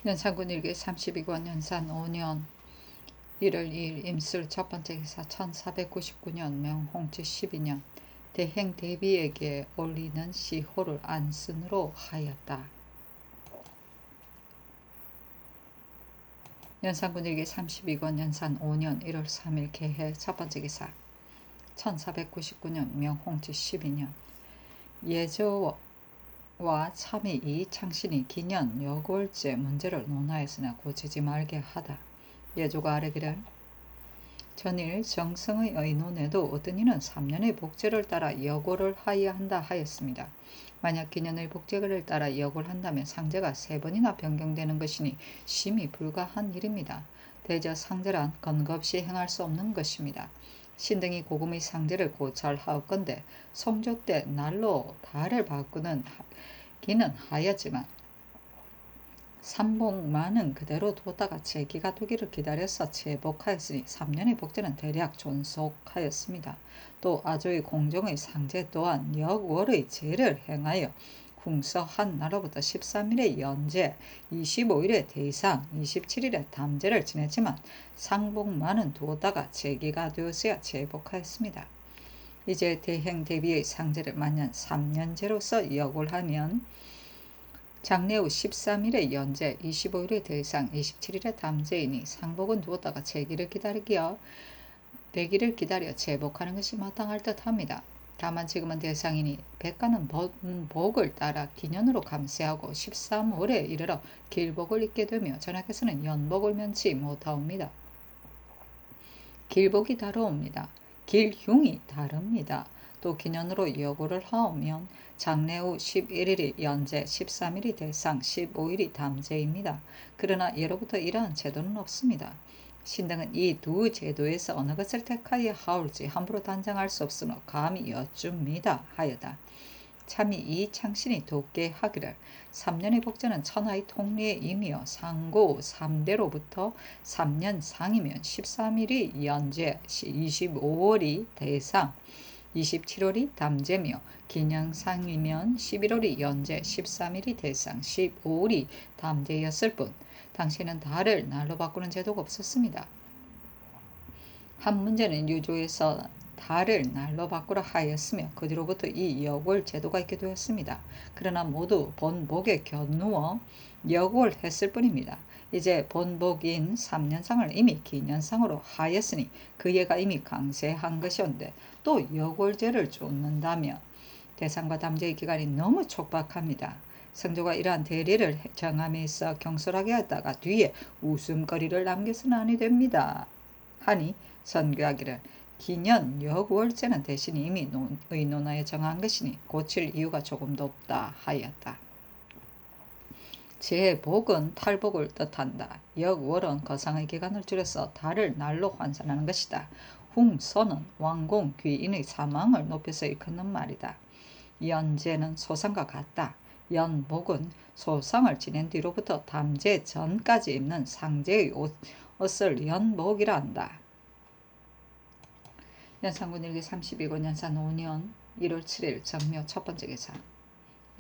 연산군 일기 32권 연산 5년 1월 2일 임술 첫 번째 기사 1499년 명홍치 12년 대행 대비에게 올리는 시호를 안순으로 하였다. 연산군 일기 32권 연산 5년 1월 3일 개해 첫 번째 기사 1499년 명홍치 12년 예저와 참의 이창신이 기년 여골제 문제를 논하였으나 고치지 말게 하다. 예조가 아뢰기를 전일 정성의 의논에도 어떤 이는 3년의 복제를 따라 여골을 하여야 한다 하였습니다. 만약 기년의 복제를 따라 여골을 한다면 상제가 3번이나 변경되는 것이니 심히 불가한 일입니다. 대저 상제란 근거 없이 행할 수 없는 것입니다. 신등이 고금의 상제를 고찰하옵건대 성조 때 날로 달을 바꾸는 기는 하였지만 삼복만은 그대로 두었다가 제기가 되기를 기다려서 제복하였으니 3년의 복제는 대략 존속하였습니다. 또 아조의 공정의 상제 또한 역월의 제를 행하여 궁서 한 날로부터 13일의 연제, 25일의 대상, 27일의 담제를 지냈지만 상복만은 두었다가 제기가 되었어야 제복하였습니다. 이제 대행 대비의 상제를 만년 3년제로서 역을하면 장래 후 13일의 연제, 25일의 대상, 27일의 담제이니 상복은 두었다가 제기를 되기를 기다려 제복하는 것이 마땅할 듯합니다. 다만 지금은 대상이니 백가는 복을 따라 기년으로 감세하고 13월에 이르러 길복을 입게 되며 전하께서는 연복을 면치 못하옵니다. 길복이 다르옵니다. 길흉이 다릅니다. 또 기년으로 여고를 하오면 장래 후 11일이 연제, 13일이 대상, 15일이 담제입니다. 그러나 예로부터 이러한 제도는 없습니다. 신등은 이 두 제도에서 어느 것을 택하여 하올지 함부로 단정할 수 없으므로 감히 여쭙니다 하여다. 참이 이 창신이 돕게 하기를 3년의 복제는 천하의 통리의 임이요 상고 3대로부터 3년 상이면 13일이 연제, 25월이 대상, 27월이 담제며 기년상이면 11월이 연제, 13일이 대상, 15일이 담제였을 뿐 당시에는 달을 날로 바꾸는 제도가 없었습니다. 한 문제는 유조에서 달을 날로 바꾸라 하였으며 그 뒤로부터 이 역월 제도가 있게 되었습니다. 그러나 모두 본복에 겨누어 역월 했을 뿐입니다. 이제 본복인 3년상을 이미 기년상으로 하였으니 그 예가 이미 강세한 것이온데 또 역월제를 쫓는다면 대상과 담제의 기간이 너무 촉박합니다. 성조가 이러한 대리를 정함에 있어 경솔하게 하다가 뒤에 웃음거리를 남겨서는 아니 됩니다. 하니 선교하기를 기년 역월제는 대신 이미 의논하여 정한 것이니 고칠 이유가 조금도 없다 하였다. 제복은 탈복을 뜻한다. 역월은 거상의 기간을 줄여서 달을 날로 환산하는 것이다. 홍서는 왕공 귀인의 사망을 높여서 일컫는 말이다. 연제는 소상과 같다. 연복은 소상을 지낸 뒤로부터 담제 전까지 입는 상제의 옷을 연복이라 한다. 연산군 일기 32권 연산 5년 1월 7일 정묘 첫 번째 기사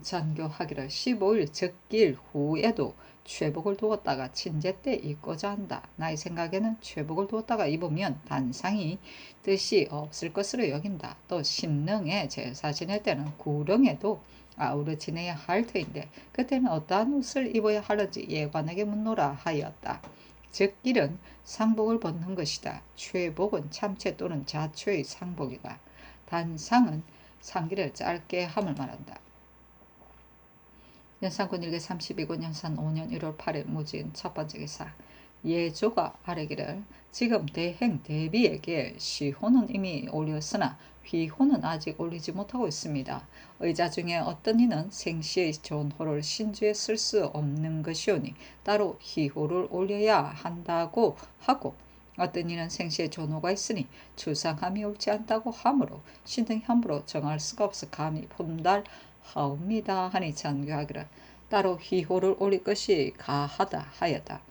전교하기를 15일 즉길 후에도 최복을 두었다가 친제 때 입고자 한다. 나의 생각에는 최복을 두었다가 입으면 단상이 뜻이 없을 것으로 여긴다. 또 신릉에 제사 지낼 때는 구릉에도 아우러 지내야 할 터인데 그때는 어떠한 옷을 입어야 하는지 예관에게 묻노라 하였다. 즉길은 상복을 벗는 것이다. 최복은 참체 또는 자초의 상복이다. 단상은 상기를 짧게 함을 말한다. 연산군 일기 32권 연산 5년 1월 8일 무진 첫 번째 기사 예조가 아뢰기를 지금 대행 대비에게 시호는 이미 올렸으나 휘호는 아직 올리지 못하고 있습니다. 의자 중에 어떤 이는 생시의 존호를 신주에 쓸 수 없는 것이오니 따로 희호를 올려야 한다고 하고 어떤 이는 생시의 존호가 있으니 추상함이 옳지 않다고 하므로 신등 함부로 정할 수가 없어 감히 본달하옵니다 하니 전교하기를 따로 희호를 올릴 것이 가하다 하였다.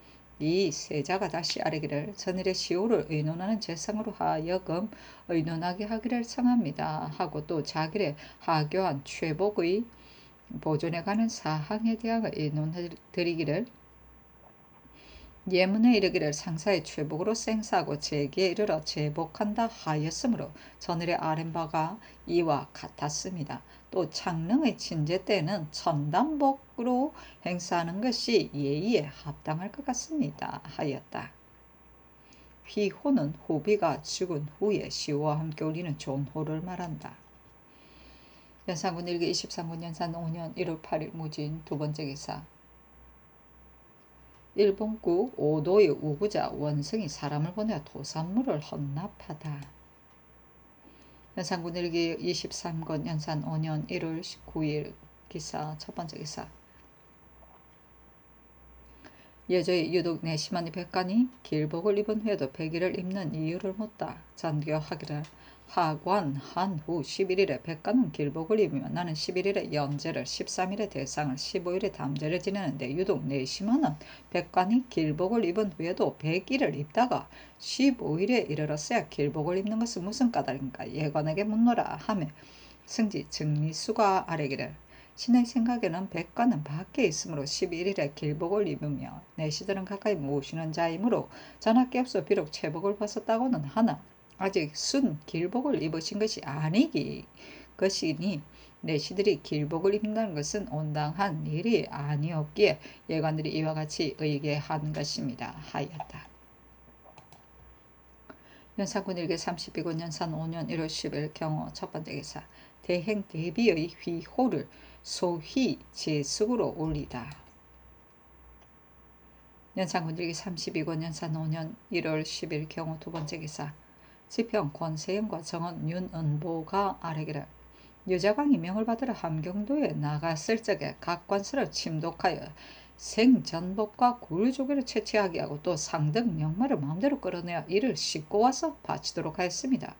이 세자가 다시 아뢰기를 전일의 시호를 의논하는 재상으로 하여금 의논하게 하기를 청합니다 하고 또 자기를 하교한 최복의 보존에 관한 사항에 대하여 의논해 드리기를 예문에 이르기를 상사의 최복으로 생사하고 제기에 이르러 제복한다 하였으므로 전일에 아랜 바가 이와 같았습니다. 또 창릉의 친제 때는 천단복으로 행사하는 것이 예의에 합당할 것 같습니다 하였다. 휘호는 호비가 죽은 후에 시호와 함께 올리는 존호를 말한다. 연산군 일기 23군 연산 5년 1월 8일 무진 두 번째 기사. 일본국 오도의 우구자 원성이 사람을 보내 도산물을 헌납하다. 연산군 일기 23권 연산 5년 1월 19일 기사 첫 번째 기사. 예저의 유독 내심한 백관이 길복을 입은 후에도 백일을 입는 이유를 묻다. 전교하기를 하관 한 후 11일에 백관은 길복을 입으며 나는 11일에 연제를 13일에 대상을 15일에 담제를 지내는데 유독 내심하는 백관이 길복을 입은 후에도 100일을 입다가 15일에 이르렀어야 길복을 입는 것은 무슨 까닭인가 예관에게 묻노라 하며 승지 증리수가 아뢰기를 신의 생각에는 백관은 밖에 있으므로 11일에 길복을 입으며 내시들은 가까이 모시는 자이므로 전학계 없어 비록 체복을 벗었다고는 하나 아직 순 길복을 입으신 것이 아니기 것이니 내시들이 길복을 입는다는 것은 온당한 일이 아니었기에 예관들이 이와 같이 의계한 것입니다 하였다. 연산군 일기 32군 연산 5년 1월 10일 경호 첫 번째 기사. 대행 대비의 휘호를 소휘 제숙으로 올리다. 연산군 일기 32군 연산 5년 1월 10일 경호 두 번째 기사. 지평 권세영과 정원 윤은보가 아뢰기를 여자광이 명을 받으러 함경도에 나갔을 적에 각 관서를 침독하여 생전복과 굴조개를 채취하게 하고 또 상등 양말을 마음대로 끌어내어 이를 싣고 와서 바치도록 하였습니다.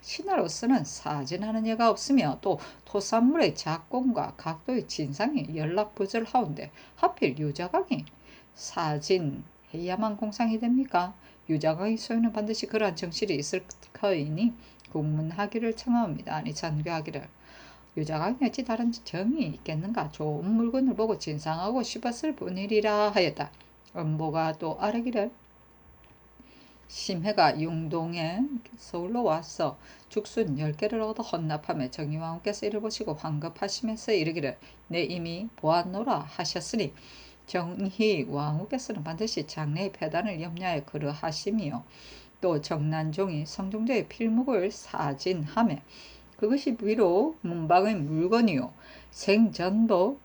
신하로서는 사진하는 예가 없으며 또 토산물의 작공과 각도의 진상이 연락부절하온데 하필 유자광이 사진해야만 공상이 됩니까? 유자광의 소유는 반드시 그러한 정실이 있을 터이니 국문하기를 청하옵니다. 아니 전교하기를 유자광이 어찌 다른 정이 있겠는가? 좋은 물건을 보고 진상하고 싶었을 뿐이리라 하였다. 음보가 또 아뢰기를 심해가 융동에 서울로 와서 죽순 10개를 얻어 헌납하며 정의왕후께서 이를 보시고 환급하시면서 이르기를 내 이미 보았노라 하셨으니 정희왕후께서는 반드시 장래의 폐단을 염려하여 그러하시며 또 정난종이 성종대의 필묵을 사진하며 그것이 비록 문방의 물건이요 생전복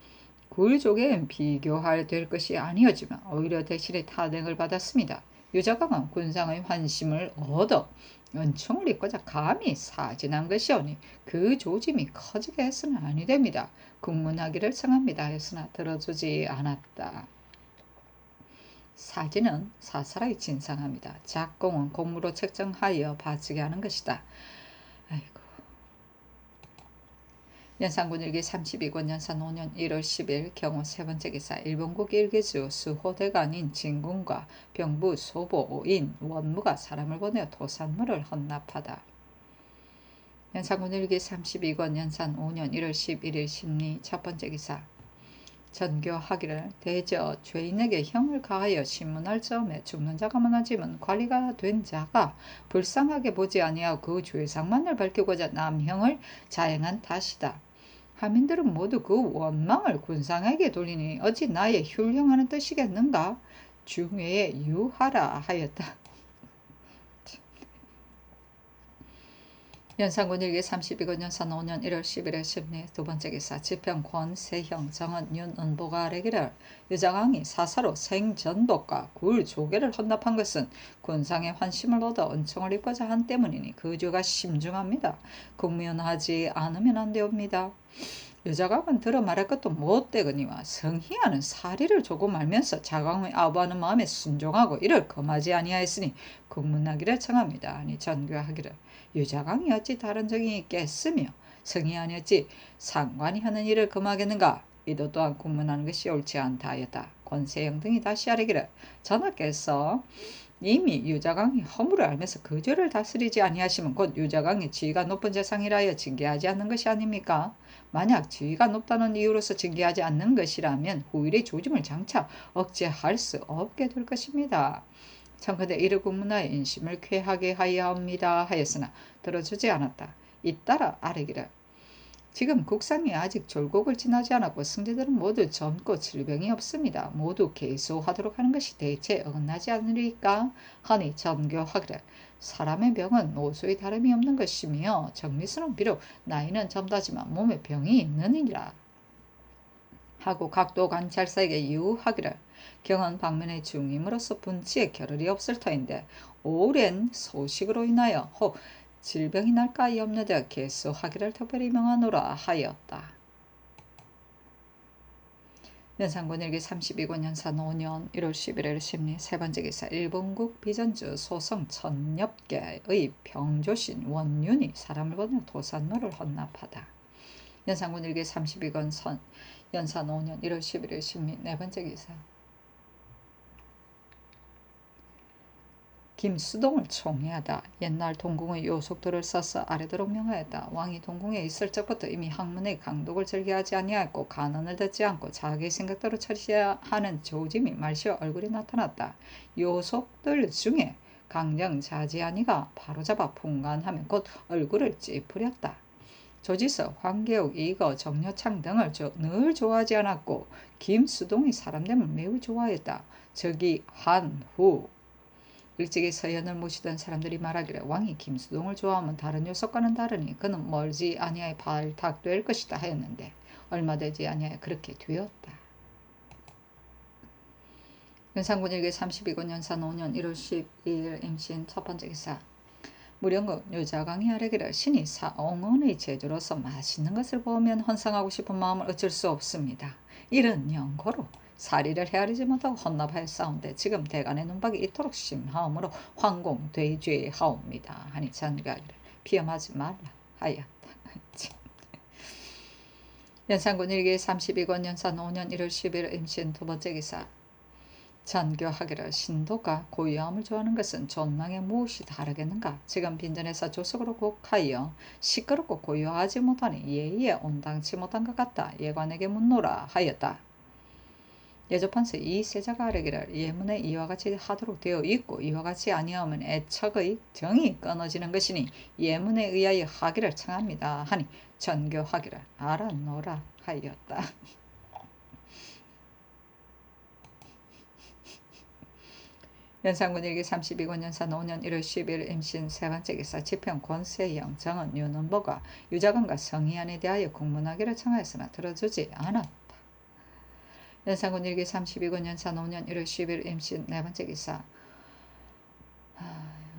굴족에 비교할 될 것이 아니었지만 오히려 대신에 탄핵을 받았습니다. 유자광은 군상의 환심을 얻어 은총을 입고자 감히 사진한 것이오니 그 조짐이 커지게 해서는 아니 됩니다. 국문하기를 청합니다 했으나 들어주지 않았다. 사진은 사사라이 진상합니다. 작공은 공무로 책정하여 바치게 하는 것이다. 아이고. 연산군 일기 32권 연산 5년 1월 10일 경호 세 번째 기사. 일본국 일개주 수호대관인 진군과 병부 소보인 원무가 사람을 보내어 도산물을 헌납하다. 연산군 일기 32권 연산 5년 1월 11일 심리 첫 번째 기사. 전교하기를 대저 죄인에게 형을 가하여 신문할 점에 죽는 자가 많아지면 관리가 된 자가 불쌍하게 보지 아니하고 그 죄상만을 밝히고자 남형을 자행한 탓이다. 하민들은 모두 그 원망을 군상에게 돌리니 어찌 나의 훌륭하는 뜻이겠는가? 중외에 유하라 하였다. 연산군 일기 32권 연산 5년 1월 11일 심리 두 번째 기사. 지평 권세형 정원 윤은보가 아뢰기를 유자광이 사사로 생전복과 굴 조개를 헌납한 것은 군상의 환심을 얻어 은총을 입고자 한 때문이니 그 죄가 심중합니다. 국면하지 않으면 안 되옵니다. 유자광은 들어 말할 것도 못되거니와 성희하는 사리를 조금 알면서 자광의 아부하는 마음에 순종하고 이를 금하지 아니하였으니 국문하기를 청합니다. 아니 전교하기를 유자광이 어찌 다른 정이 있겠으며 성희하니 어찌 상관이 하는 일을 금하겠는가? 이도 또한 국문하는 것이 옳지 않다 하였다. 권세영 등이 다시 아뢰기를 전하께서 이미 유자강이 허물을 알면서 그 죄를 다스리지 아니하시면 곧 유자강이 지위가 높은 재상이라 하여 징계하지 않는 것이 아닙니까? 만약 지위가 높다는 이유로서 징계하지 않는 것이라면 후일의 조짐을 장차 억제할 수 없게 될 것입니다. 청컨대 이를 국문하여 인심을 쾌하게 하여옵니다 하였으나 들어주지 않았다. 잇따라 아뢰기를 지금 국상이 아직 졸곡을 지나지 않았고 승제들은 모두 젊고 질병이 없습니다. 모두 개소하도록 하는 것이 대체 어긋나지 않으리까 하니 점교하기를 사람의 병은 노소의 다름이 없는 것이며 정미스는 비록 나이는 젊다지만 몸에 병이 있느니라 하고 각도 관찰사에게 유하기를 경은 방면의 중임으로서 분치에 겨를이 없을 터인데 오랜 소식으로 인하여 혹 질병이 날까 염려되어 개수하기를 특별히 명하노라 하였다. 연산군 일기 32권 연산 5년 1월 11일 심리 세번째 기사 일본국 비전주 소성 천엽계의 병조신 원윤이 사람을 보내 도산노를 헌납하다. 연산군 일기 32권 연산 5년 1월 11일 심리 네번째 기사 김수동을 총애하다. 옛날 동궁의 요속들을 써서 아래도록 명하였다. 왕이 동궁에 있을 적부터 이미 학문의 강독을 즐겨하지 아니하였고 간언을 듣지 않고 자기 생각대로 처리하는 조짐이 말시와 얼굴이 나타났다. 요속들 중에 강정자지아니가 바로잡아 풍간하면 곧 얼굴을 찌푸렸다. 조지석, 황계옥, 이거, 정여창 등을 늘 좋아하지 않았고 김수동의 사람됨을 매우 좋아했다. 저기 한후 일찍이 서연을 모시던 사람들이 말하기를 왕이 김수동을 좋아하면 다른 녀석과는 다르니 그는 멀지 아니하여 발탁될 것이다 하였는데 얼마 되지 아니하여 그렇게 되었다. 연산군 일기 32권 연산 5년 1월 12일 임신 첫번째 기사 무령국 유자강이 아뢰기를 신이 사옹원의 제주로서 맛있는 것을 보면 헌상하고 싶은 마음을 어쩔 수 없습니다. 이런 연고로 사리를 헤아리지 못하고 헌납하였사온데 지금 대간의 눈박이 이토록 심하므로 황공되죄하옵니다. 하니 전가기를 비엄하지 말라 하였다. 연산군 일기 32권 연산 5년 1월 10일 임신 두번째 기사 전교하기를 신도가 고요함을 좋아하는 것은 존망에 무엇이 다르겠는가? 지금 빈전에서 조석으로 곡하여 시끄럽고 고요하지 못하니 예의에 온당치 못한 것 같다. 예관에게 묻노라 하였다. 예조판서 이 세자가 아뢰기를 예문에 이와 같이 하도록 되어 있고 이와 같이 아니하면 애척의 정이 끊어지는 것이니 예문에 의하여 하기를 청합니다. 하니 전교하기를 알아노라 하였다. 연산군 일기 32권 연산 5년 1월 10일 임신 세번째 기사 지평 권세영 정은 윤은보가 유자관과 성희안에 대하여 공문하기를 청하였으나 들어주지 않았다. 연산군 일기 32권 연산 5년 1월 10일 임신 네번째 기사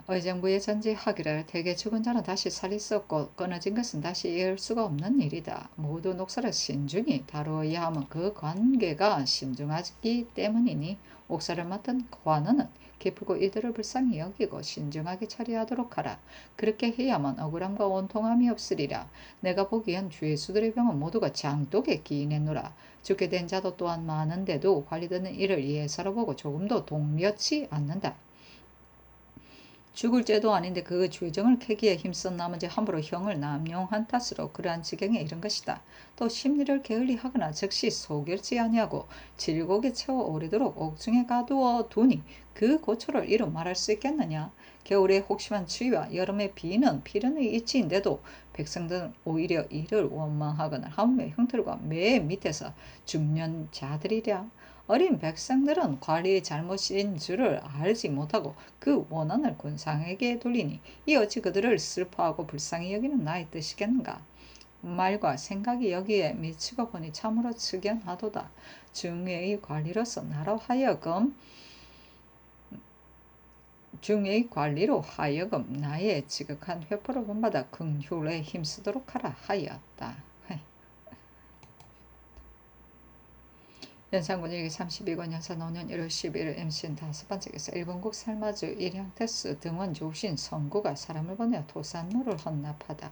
의정부에 전지하기를 대개 죽은 자는 다시 살이 썩고 끊어진 것은 다시 이을 수가 없는 일이다. 모두 녹사를 신중히 다루어야 하면 그 관계가 심중하기 때문이니 옥사를 맡은 관원은 기쁘고 이들을 불쌍히 여기고 신중하게 처리하도록 하라. 그렇게 해야만 억울함과 원통함이 없으리라. 내가 보기엔 죄수들의 병은 모두가 장독에 기인했노라. 죽게 된 자도 또한 많은데도 관리되는 이를 예사로 보고 조금도 동료치 않는다. 죽을 죄도 아닌데 그 죄정을 캐기에 힘쓴 나머지 함부로 형을 남용한 탓으로 그러한 지경에 이른 것이다. 또 심리를 게을리하거나 즉시 소결지 아니하고 질곡에 채워 오래도록 옥중에 가두어 두니 그 고초를 이루 말할 수 있겠느냐. 겨울에 혹심한 추위와 여름에 비는 필연의 이치인데도 백성들은 오히려 이를 원망하거나 하물며 형틀과 매 밑에서 죽는 자들이랴. 어린 백성들은 관리의 잘못인 줄을 알지 못하고 그 원한을 군상에게 돌리니 이 어찌 그들을 슬퍼하고 불쌍히 여기는 나의 뜻이겠는가. 말과 생각이 여기에 미치고 보니 참으로 측연하도다. 중의 관리로서 나로 하여금 중의 관리로 하여금 나의 지극한 회포를 본받아 긍휼에 힘쓰도록 하라 하였다. 연산군 일기 32권 연산 5년 1월 11일 임신 다섯번째 기사 일본국 살마주 일향태스 등원 조신 성구가 사람을 보내어 도산노를 헌납하다.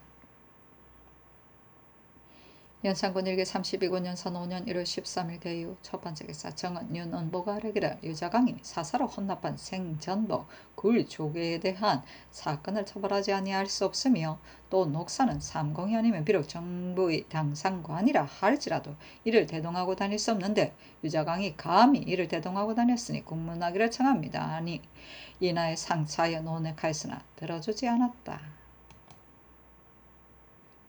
연산군 일기 32군 연산 5년 1월 13일 개유 첫 번째 기사 정은 윤은보가 아래기를 유자강이 사사로 혼납한 생전도 굴 조계에 대한 사건을 처벌하지 아니할 수 없으며 또 녹사는 삼공이 아니면 비록 정부의 당상관이라 할지라도 이를 대동하고 다닐 수 없는데 유자강이 감히 이를 대동하고 다녔으니 국문하기를 청합니다. 아니 이나에 상차하여 논핵하였으나 들어주지 않았다.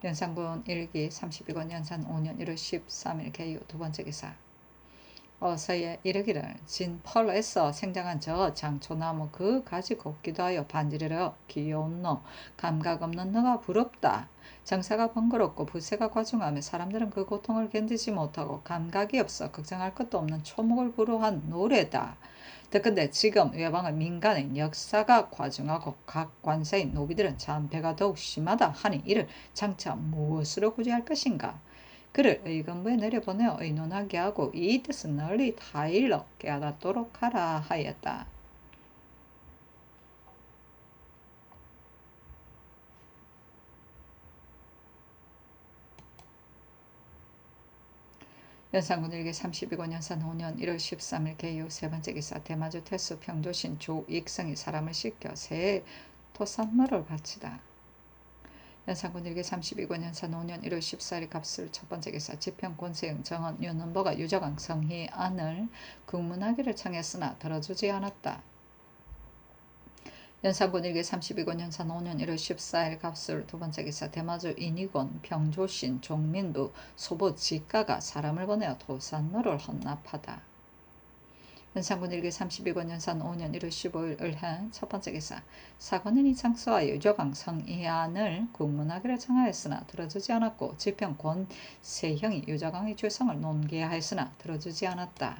연산군 1기 32권 연산 5년 1월 13일 개유 두 번째 기사 어서에 이르기를 진펄에서 생장한 저 장초나무 그 가지 곱기도 하여 반지르러 귀여운 너 감각 없는 너가 부럽다. 정사가 번거롭고 부세가 과중하며 사람들은 그 고통을 견디지 못하고 감각이 없어 걱정할 것도 없는 초목을 부루한 노래다. 듣건대 지금 외방의 민간의 역사가 과중하고 각 관사의 노비들은 잔패가 더욱 심하다 하니 이를 장차 무엇으로 구제할 것인가. 그를 의금부에 내려보내어 의논하게 하고 이 뜻은 널리 타일러 깨닫도록 하라 하였다. 연산군 일기 32권 연산 5년 1월 13일 개유 세 번째 기사 대마주 태수 평조신 조익성이 사람을 시켜 새해 토산물을 바치다. 연산군 일기 32권 연산 5년 1월 14일 갑술 첫 번째 기사 지평 권세영 정원 윤은보가 유자강 성희안을 국문하기를 청했으나 들어주지 않았다. 연산군 일기 32권 연산 5년 1월 14일 갑술 두 번째 기사 대마주 인이권 병조신 종민부 소보 지가가 사람을 보내어 도산로를 헌납하다. 연산군 일기 32권 연산 5년 1월 15일 을해 첫 번째 기사 사관인이 창수하여 유조강 성이안을 국문하기를 청하였으나 들어주지 않았고 지평 권세형이 유자강의 출성을 논계하였으나 들어주지 않았다.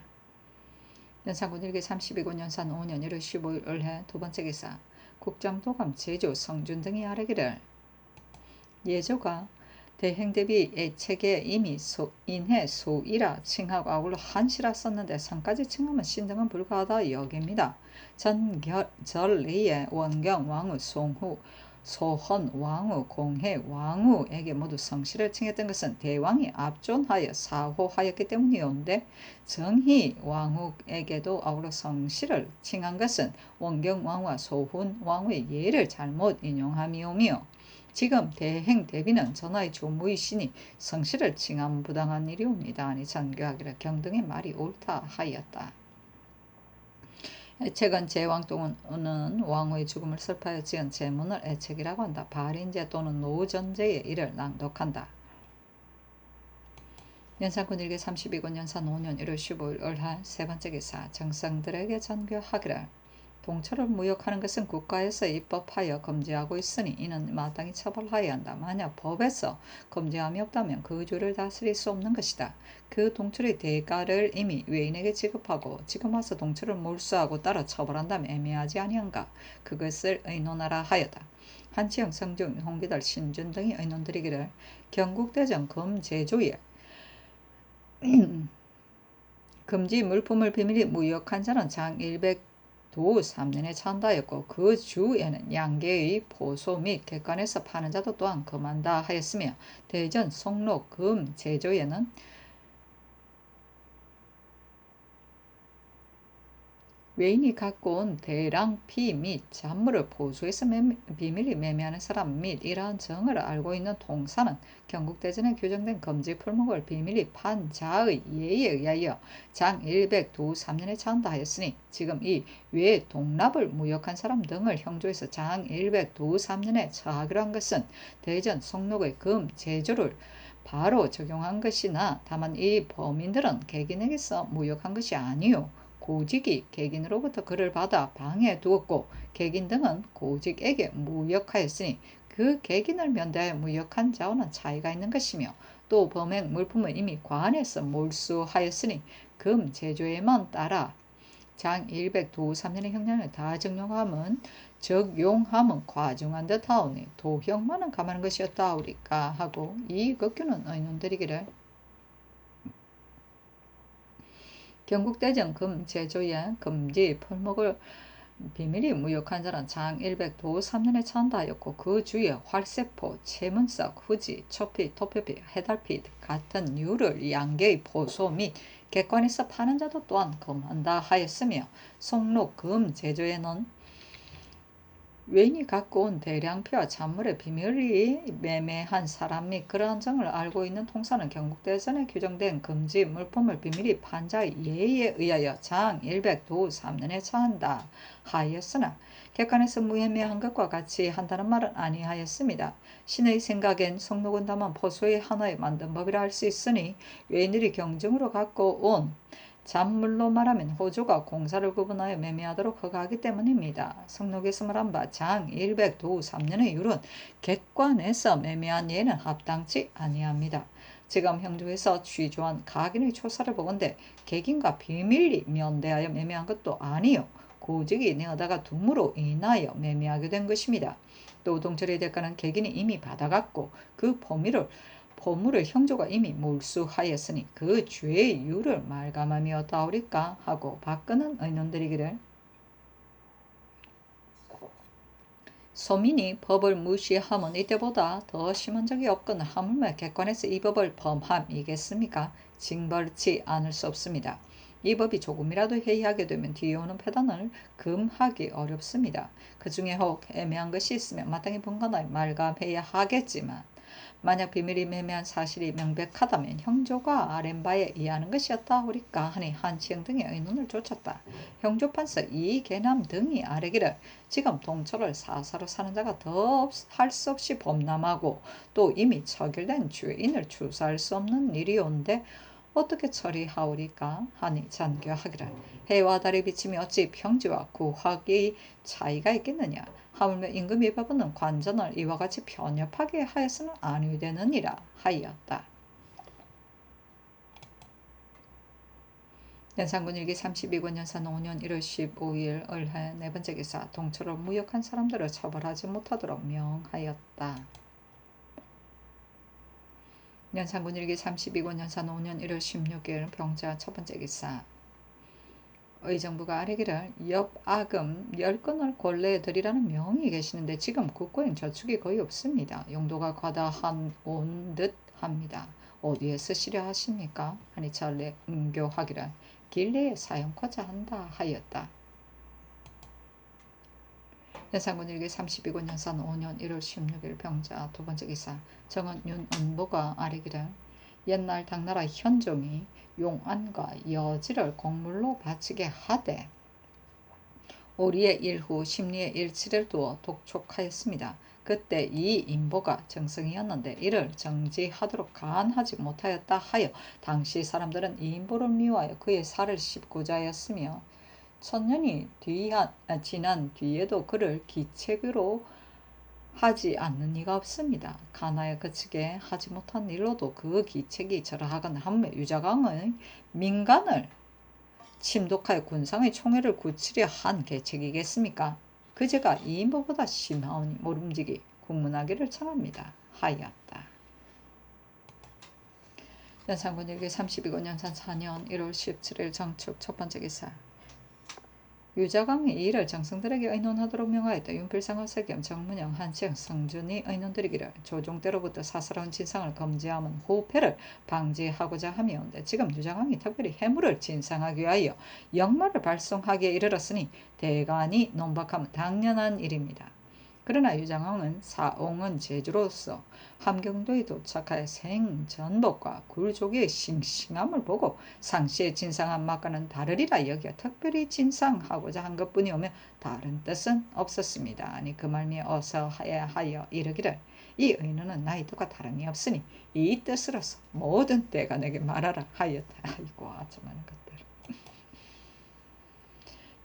연산군 일기 32권 연산 5년 1월 15일 을해 두 번째 기사 국정도감 제주 성준 등이 아뢰기를 예조가 대행 대비 애책에 이미 인해 소이라 칭하고 아울러 한시라 썼는데 성까지 칭하면 신등은 불가하다 여깁니다. 전전리에 원경 왕후 송후 소헌 왕후 공해 왕후에게 모두 성씨를 칭했던 것은 대왕이 압존하여 사호하였기 때문이온데 정희 왕후에게도 아울러 성씨를 칭한 것은 원경 왕후와 소훈 왕후의 예를 잘못 인용함이오며 지금 대행 대비는 전하의 조무이시니 성씨를 칭함 부당한 일이옵니다. 아니 전교하기를 경등의 말이 옳다 하였다. 애책은 제왕동은 왕후의 죽음을 슬퍼하여 지은 제문을 애책이라고 한다. 발인제 또는 노전제의 이를 낭독한다. 연산군 일기 32권 연산 5년 1월 15일 을할 세 번째 기사 정상들에게 전교하기를 동처를 무역하는 것은 국가에서 입법하여 금지하고 있으니 이는 마땅히 처벌하여야 한다. 만약 법에서 금지함이 없다면 그 주를 다스릴 수 없는 것이다. 그 동철의 대가를 이미 외인에게 지급하고 지금 와서 동철을 몰수하고 따라 처벌한다면 애매하지 아니한가. 그것을 의논하라 하였다. 한치영, 성중, 홍기달, 신준 등이 의논드리기를 경국대전 금제조에 금지 물품을 비밀히 무역한 자는 장 100도 3년에 처한다였고 그 주에는 양계의 포소 및 객관에서 파는 자도 또한 금한다 하였으며 대전 송로 금 제조에는 외인이 갖고 온 대량 피 및 잔물을 보수해서 비밀히 매매하는 사람 및 이러한 정을 알고 있는 통사는 경국대전에 규정된 금지 풀목을 비밀히 판 자의 예에 의하여 장 100도 3년에 처한다 하였으니 지금 이 외 동납을 무역한 사람 등을 형조해서 장 100도 3년에 처하기로 한 것은 대전 송록의 금 제조를 바로 적용한 것이나 다만 이 범인들은 객인에게서 무역한 것이 아니요 고직이 객인으로부터 그를 받아 방에 두었고 객인 등은 고직에게 무역하였으니 그 객인을 면대하여 무역한 자와는 차이가 있는 것이며 또 범행 물품을 이미 관에서 몰수하였으니 금 제조에만 따라 장 100도 3년의 형량을 다 적용함은 과중한 듯 하오니 도형만은 감하는 것이었다 하오리까 하고 이 극규는 의논드리기를 경국대전 금 제조에 금지 풀목을 비밀이 무역한 자는 장 100도 3년에 찬다 하였고 그 주에 활세포, 채문석, 후지, 초피, 토표피, 해달피 같은 유를 양계의 보소 및 객관에서 파는 자도 또한 금한다 하였으며 송록, 금, 제조에는 외인이 갖고 온 대량표와 잔물의 비밀이 매매한 사람 및 그러한 점을 알고 있는 통사는 경국대전에 규정된 금지 물품을 비밀이 판자의 예의에 의하여 장 100도 3년에 처한다 하였으나 객관에서 무예매한 것과 같이 한다는 말은 아니하였습니다. 신의 생각엔 성록은 다만 포소의 하나의 만든 법이라 할 수 있으니 외인들이 경증으로 갖고 온 잔물로 말하면 호조가 공사를 구분하여 매매하도록 허가하기 때문입니다. 성록에서 말한 바 장 100도 3년의 율은 객관에서 매매한 예는 합당치 아니합니다. 지금 형조에서 취조한 각인의 초사를 보건대 객인과 비밀리 면대하여 매매한 것도 아니요 고직이 내어다가 둠으로 인하여 매매하게 된 것입니다. 또 동철의 대가는 객인이 이미 받아갔고 그 보물을 형조가 이미 몰수하였으니 그 죄의 이유를 말감함이었다오리까 하고 바꾸는 의논들이기를 소민이 법을 무시함은 이때보다 더 심한 적이 없거나 하물며 객관에서 이 법을 범함이겠습니까? 징벌치 않을 수 없습니다. 이 법이 조금이라도 해이하게 되면 뒤에 오는 폐단을 금하기 어렵습니다. 그 중에 혹 애매한 것이 있으면 마땅히 분간하여 말감해야 하겠지만 만약 비밀이 매매한 사실이 명백하다면 형조가 아랫 바에 이해하는 것이었다 하리까 하니 한치영 등의 의논을 좇았다. 형조판서 이계남 등이 아뢰기를 지금 동철을 사사로 사는 자가 더 할 수 없이 범람하고 또 이미 처결된 죄인을 추사할 수 없는 일이온데 어떻게 처리하오리까 하니 잔교하기를 해와 달의 비침이 어찌 평지와 구학의 차이가 있겠느냐 하물며 임금이 법은 관전을 이와 같이 편협하게 하여서는 아니되느니라 하였다. 연산군 일기 32권 연산 5년 1월 15일 을해 네 번째 기사 동철을 무역한 사람들을 처벌하지 못하도록 명하였다. 연산군 일기 32권 연산 5년 1월 16일 병자 첫 번째 기사 의정부가 아뢰기를 역아금 10건을 권례에 드리라는 명이 계시는데 지금 국고엔 저축이 거의 없습니다. 용도가 과다한 온 듯 합니다. 어디에 쓰시려 하십니까? 하니 전례 응교하기를 길내에 사용코자 한다 하였다. 연산군 일기 32권 연산 5년 1월 16일 병자 두 번째 기사 정은 윤은보가 아뢰기를 옛날 당나라 현종이 용안과 여지를 공물로 바치게 하되 오리의 일후 심리의 일치를 두어 독촉하였습니다. 그때 이 인보가 정성이었는데 이를 정지하도록 간하지 못하였다 하여 당시 사람들은 이 인보를 미워하여 그의 살을 씹고자 하였으며 천년이 지난 뒤에도 그를 기책으로 하지 않는 이가 없습니다. 가나에 그치게 하지 못한 일로도 그 기책이 절하하거나 하며 유자강의 민간을 침독하여 군상의 총애를 굳히려 한 계책이겠습니까? 그제가 이 인보보다 심하오니 모름지기 국문하기를 청합니다. 하였다. 연산군 일기 32권 연산 4년 1월 17일 정축 첫 번째 기사 유자강이 이 일을 정승들에게 의논하도록 명하였다. 윤필상을 세겸 정문영 한치영 성준이 의논드리기를 조종 때로부터 사사로운 진상을 금지함은 호패를 방지하고자 함이온데 지금 유자강이 특별히 해물을 진상하기 위하여 역마를 발송하기에 이르렀으니 대간이 논박하면 당연한 일입니다. 그러나 유장왕은 사옹은 제주로서 함경도에 도착하여 생전복과 굴족의 싱싱함을 보고 상시의 진상한 맛과는 다르리라 여겨 특별히 진상하고자 한 것뿐이오며 다른 뜻은 없었습니다. 아니 그 말미에 어서 하여 이르기를 이 의논은 나의 뜻과 다름이 없으니 이 뜻으로서 모든 때가 내게 말하라 하였다. 아이고 아주만한 것들.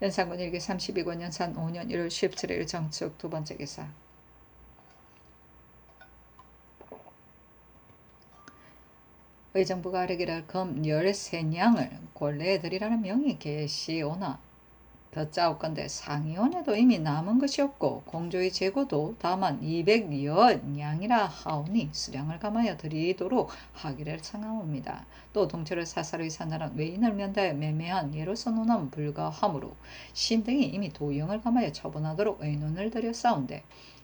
연산군 일기 32권 연산 5년 1월 17일 정축 두 번째 기사 의정부가 아뢰기를 검 13냥을 권례에 드리라는 명이 계시오나 더 짜옵건대 상위원에도 이미 남은 것이 없고 공조의 재고도 다만 200여 냥이라 하오니 수량을 감하여 드리도록 하기를 청하옵니다. 또 동철을 사사로이 산다는 외인을 면다해 매매한 예로서 논하면 불가하므로 신등이 이미 도용을 감하여 처분하도록 의논을 드렸사온데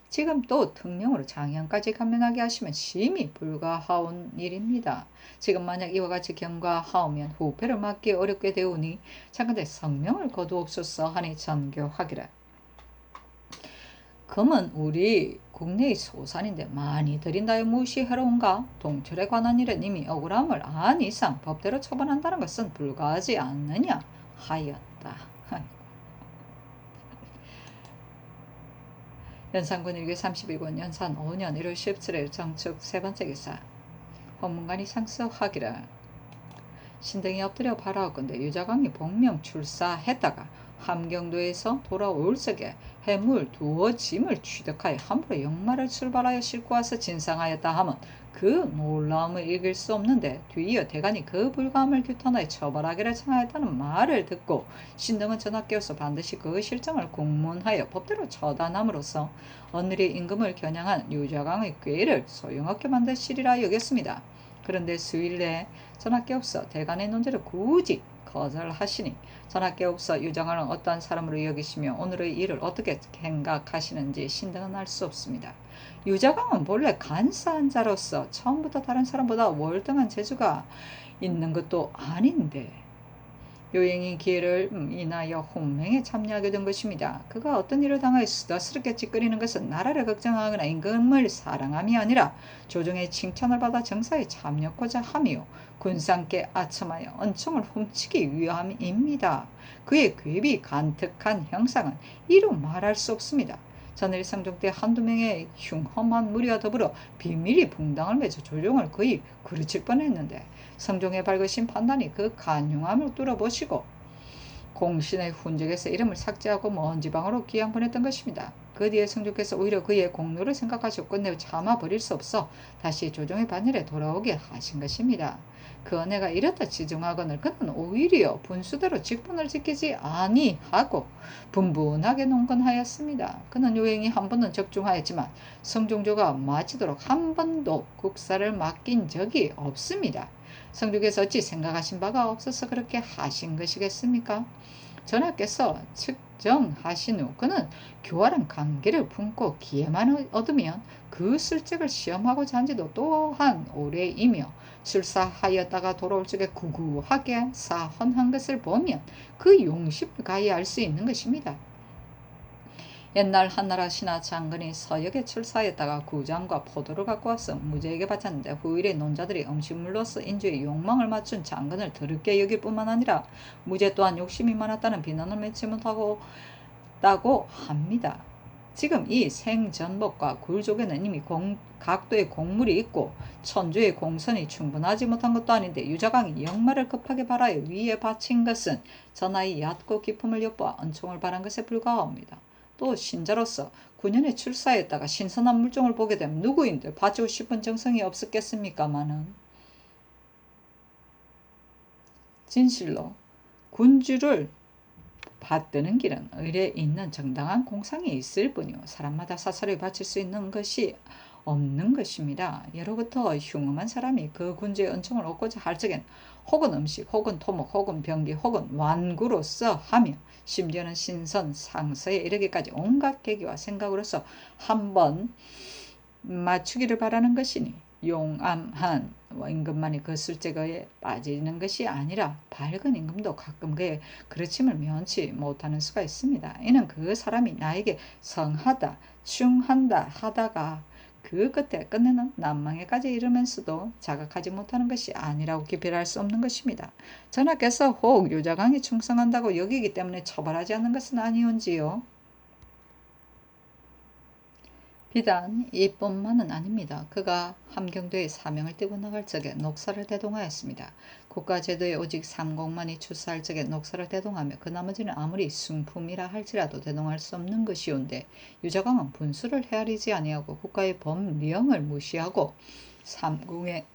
지금 또 특명으로 장양까지 감면하게 하시면 심히 불가하온 일입니다. 지금 만약 이와 같이 경과하오면 후패를 막기 어렵게 되오니 장근대 성명을 거두옵소서 하니 전교하기를. 금은 우리 국내의 소산인데 많이 들인다여 무시하러온가? 동철에 관한 일은 이미 억울함을 안 이상 법대로 처분한다는 것은 불가하지 않느냐 하였다. 연산군 1기 32권 연산 5년 1월 17일 정축 세 번째 기사. 법문관이 상서하기를 신등이 엎드려 바라옵건대 유자광이 복명 출사했다가 함경도에서 돌아올 적에 해물 두어 짐을 취득하여 함부로 역마를 출발하여 싣고 와서 진상하였다 하면 그 놀라움을 이길 수 없는데 뒤이어 대간이 그 불감을 규탄하여 처벌하기를 청하였다는 말을 듣고 신등은 전하 깨어서 반드시 그 실정을 공문하여 법대로 처단함으로써 오늘의 임금을 겨냥한 유자광의 꾀를 소용없게 만드시리라 여겼습니다. 그런데 수일 내에 전하께 없어 대간의 논제를 굳이 거절하시니 전하께 없어 유자광을 어떠한 사람으로 여기시며 오늘의 일을 어떻게 생각하시는지 신등은 알 수 없습니다. 유자광은 본래 간사한 자로서 처음부터 다른 사람보다 월등한 재주가 있는 것도 아닌데 요행이 기회를 인하여 혼맹에 참여하게 된 것입니다. 그가 어떤 일을 당하여 수다스럽게 찌끄리는 것은 나라를 걱정하거나 임금을 사랑함이 아니라 조정의 칭찬을 받아 정사에 참여하고자 함이요 군상께 아첨하여恩총을 훔치기 위함입니다. 그의 괴비 간특한 형상은 이루 말할 수 없습니다. 전일 상종 때 한두 명의 흉험한 무리와 더불어 비밀이 붕당을 맺어 조정을 거의 그르칠 뻔했는데 성종의 밝으신 판단이 그 간용함을 뚫어보시고 공신의 훈적에서 이름을 삭제하고 먼 지방으로 귀양 보냈던 것입니다. 그 뒤에 성종께서 오히려 그의 공로를 생각하시고 끝내 참아 버릴 수 없어 다시 조정의 반열에 돌아오게 하신 것입니다. 그 은혜가 이렇다 지중하거늘 그는 오히려 분수대로 직분을 지키지 아니하고 분분하게 농건하였습니다. 그는 요행이 한 번은 적중하였지만 성종조가 마치도록 한 번도 국사를 맡긴 적이 없습니다. 성종께서 어찌 생각하신 바가 없어서 그렇게 하신 것이겠습니까? 전하께서 측정하신 후 그는 교활한 관계를 품고 기회만 얻으면 그 술책을 시험하고자 한지도 또한 오래이며 출사하였다가 돌아올 적에 구구하게 사헌한 것을 보면 그 용심을 가히 알 수 있는 것입니다. 옛날 한나라 신하 장근이 서역에 출사했다가 구장과 포도를 갖고 와서 무제에게 바쳤는데 후일의 논자들이 음식물로서 인주의 욕망을 맞춘 장근을 더럽게 여길 뿐만 아니라 무제 또한 욕심이 많았다는 비난을 맺지 못하고 다고 합니다. 지금 이 생전복과 굴족에는 이미 각도의 곡물이 있고 천주의 공선이 충분하지 못한 것도 아닌데 유자광이 역마를 급하게 바라여 위에 바친 것은 전하의 얕고 기품을 엿보아 은총을 바란 것에 불과합니다. 또 신자로서 9년에 출사했다가 신선한 물종을 보게 되면 누구인들 바치고 싶은 정성이 없었겠습니까마는 진실로 군주를 받드는 길은 의례 있는 정당한 공상이 있을 뿐이요 사람마다 사사를 바칠 수 있는 것이 없는 것입니다. 예로부터 흉엄한 사람이 그 군주의 은총을 얻고자 할 적엔 혹은 음식, 혹은 토목, 혹은 병기, 혹은 완구로서 하며 심지어는 신선, 상서에 이르기까지 온갖 계기와 생각으로서 한번 맞추기를 바라는 것이니 용암한 임금만이 그 술제거에 빠지는 것이 아니라 밝은 임금도 가끔 그의 그르침을 면치 못하는 수가 있습니다. 이는 그 사람이 나에게 성하다, 충한다 하다가 그 끝에 끝내는 난망에까지 이르면서도 자각하지 못하는 것이 아니라고 기별할 수 없는 것입니다. 전하께서 혹 유자광이 충성한다고 여기기 때문에 처벌하지 않는 것은 아니온지요. 비단 이뿐만은 아닙니다. 그가 함경도에 사명을 띠고 나갈 적에 녹사를 대동하였습니다. 국가제도에 오직 삼공만이 출사할 적에 녹사를 대동하며 그 나머지는 아무리 순품이라 할지라도 대동할 수 없는 것이온데 유자광은 분수를 헤아리지 아니하고 국가의 법령을 무시하고 삼공의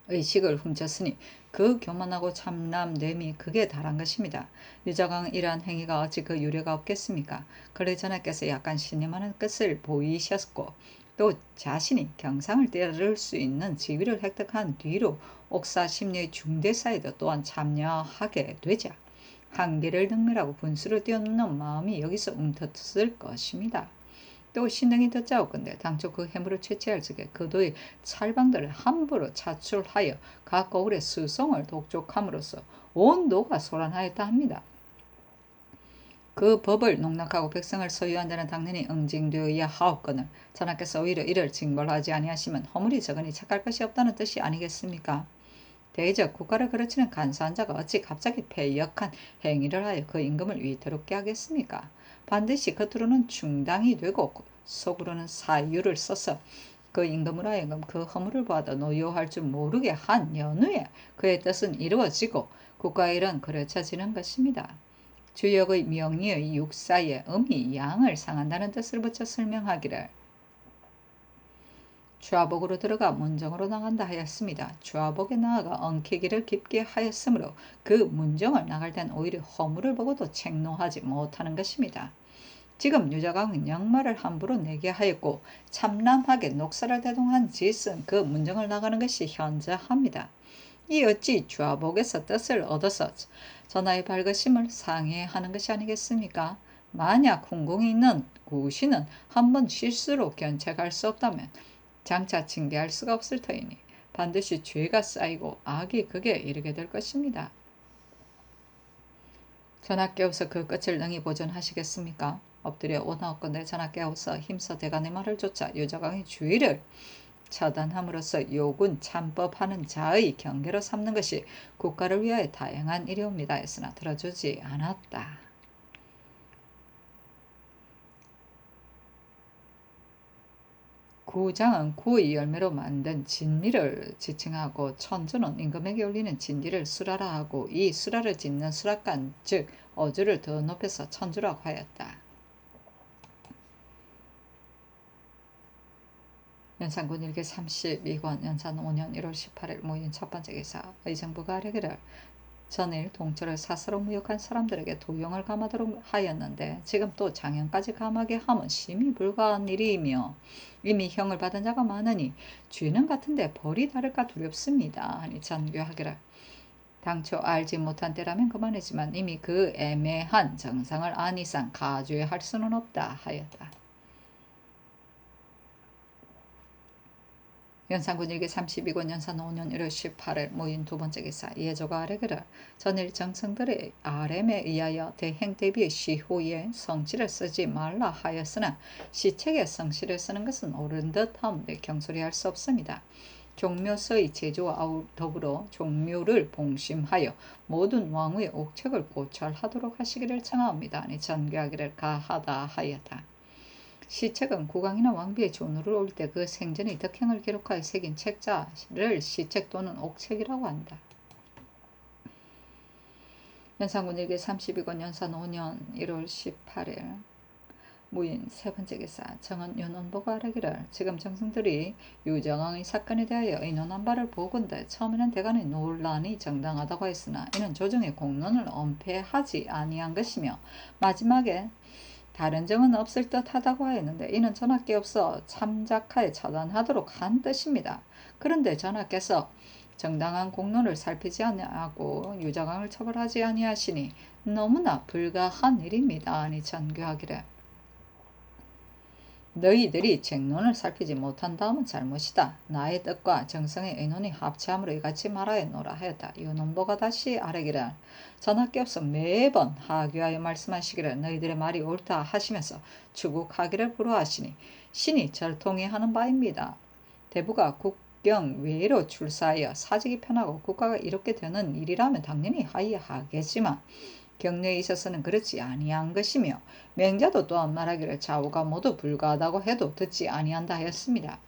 의식을 훔쳤으니 그 교만하고 참남 뇌미 극에 달한 것입니다. 유자광은 이러한 행위가 어찌 그 유례가 없겠습니까? 그래 전하께서 약간 신임하는 것을 보이셨고 또 자신이 경상을 따를 수 있는 지위를 획득한 뒤로 옥사 심리의 중대사에도 또한 참여하게 되자 한계를 능멸하고 분수를 뛰어넘는 마음이 여기서 움트었을 것입니다. 또 신등이 듣자오건대 당초 그 해물을 채취할 적에 그도의 찰방들을 함부로 차출하여 각 거울의 수송을 독촉함으로써 온 노가 소란하였다 합니다. 그 법을 농락하고 백성을 소유한 자는 당연히 응징되어야 하옵거늘 전하께서 오히려 이를 징벌하지 아니하시면 허물이 적으니 착할 것이 없다는 뜻이 아니겠습니까? 대적 국가를 그르치는 간사한 자가 어찌 갑자기 패역한 행위를 하여 그 임금을 위태롭게 하겠습니까? 반드시 겉으로는 충당이 되고 속으로는 사유를 써서 그 임금으로 하여금 그 허물을 보아도 노여할 줄 모르게 한 연후에 그의 뜻은 이루어지고 국가의 일은 그르쳐지는 것입니다. 주역의 명의의 육사에 음이 양을 상한다는 뜻을 붙여 설명하기를 좌복으로 들어가 문정으로 나간다 하였습니다. 좌복에 나아가 엉키기를 깊게 하였으므로 그 문정을 나갈 땐 오히려 허물을 보고도 책노하지 못하는 것입니다. 지금 유자광은 영마를 함부로 내게 하였고 참남하게 녹사를 대동한 짓은 그 문정을 나가는 것이 현저합니다. 이 어찌 좌복에서 뜻을 얻어서 전하의 밝으심을 상해하는 것이 아니겠습니까? 만약 훈공이 있는 구시는 한번 실수로 견책할 수 없다면 장차 징계할 수가 없을 터이니 반드시 죄가 쌓이고 악이 극에 이르게 될 것입니다. 전하께서 그 끝을 능히 보존하시겠습니까? 엎드려 오나옵건대 전하께서 힘써 대간의 말을 쫓아 유자광의 주의를 처단함으로써 요군 참법하는 자의 경계로 삼는 것이 국가를 위하여 다양한 일이옵니다. 했으나 들어주지 않았다. 구장은 구의 열매로 만든 진미를 지칭하고 천주는 임금에게 올리는 진리를 수라라 하고 이 수라를 짓는 수락관 즉 어주를 더 높여서 천주라고 하였다. 연산군 일기 32권 연산 5년 1월 18일 모인 첫 번째 기사 의정부가 아뢰기를 전일 동초를 사사로 무역한 사람들에게 도용을 감하도록 하였는데 지금 또 장형까지 감하게 함은 심히 불가한 일이며 이미 형을 받은 자가 많으니 죄는 같은데 벌이 다를까 두렵습니다. 하니 전교하기를 당초 알지 못한 때라면 그만이지만 이미 그 애매한 정상을 안 이상 가죄할 수는 없다 하였다. 연산군 일기 32권 연산 5년 1월 18일 모인 두 번째 기사 예조가 아뢰기를 전일 정성들의 RM에 의하여 대행 대비 시호에 성씨를 쓰지 말라 하였으나 시책에 성씨를 쓰는 것은 옳은 듯하온데 경솔히 할 수 없습니다. 종묘서의 제조와 더불어 종묘를 봉심하여 모든 왕후의 옥책을 고찰하도록 하시기를 청하옵니다. 아니 전교하기를 가하다 하였다. 시책은 국왕이나 왕비의 존호를 올 때 그 생전의 덕행을 기록하여 새긴 책자를 시책 또는 옥책이라고 한다. 연산군 일기 32권 연산 5년 1월 18일 무인 세 번째 기사 정은 윤원보가 아뢰기를 지금 정승들이 유정왕의 사건에 대하여 의논한 바를 보건대 처음에는 대간의 논란이 정당하다고 했으나 이는 조정의 공론을 엄폐하지 아니한 것이며 마지막에 다른 정은 없을 듯하다고 하였는데 이는 전하께 없어 참작하에 처단하도록 한 뜻입니다. 그런데 전하께서 정당한 공론을 살피지 아니하고 유자광을 처벌하지 아니하시니 너무나 불가한 일입니다. 아니 전교하기를 너희들이 쟁론을 살피지 못한 다음은 잘못이다. 나의 뜻과 정성의 의논이 합치함으로 이같이 말하였노라 하였다. 윤원보가 다시 아뢰기를 전하께서 매번 하교하여 말씀하시기를 너희들의 말이 옳다 하시면서 추국하기를 불허하시니 신이 절통해 하는 바입니다. 대부가 국경 외로 출사하여 사직이 편하고 국가가 이렇게 되는 일이라면 당연히 하야하겠지만 경례에 있어서는 그렇지 아니한 것이며 맹자도 또한 말하기를 좌우가 모두 불가하다고 해도 듣지 아니한다 하였습니다.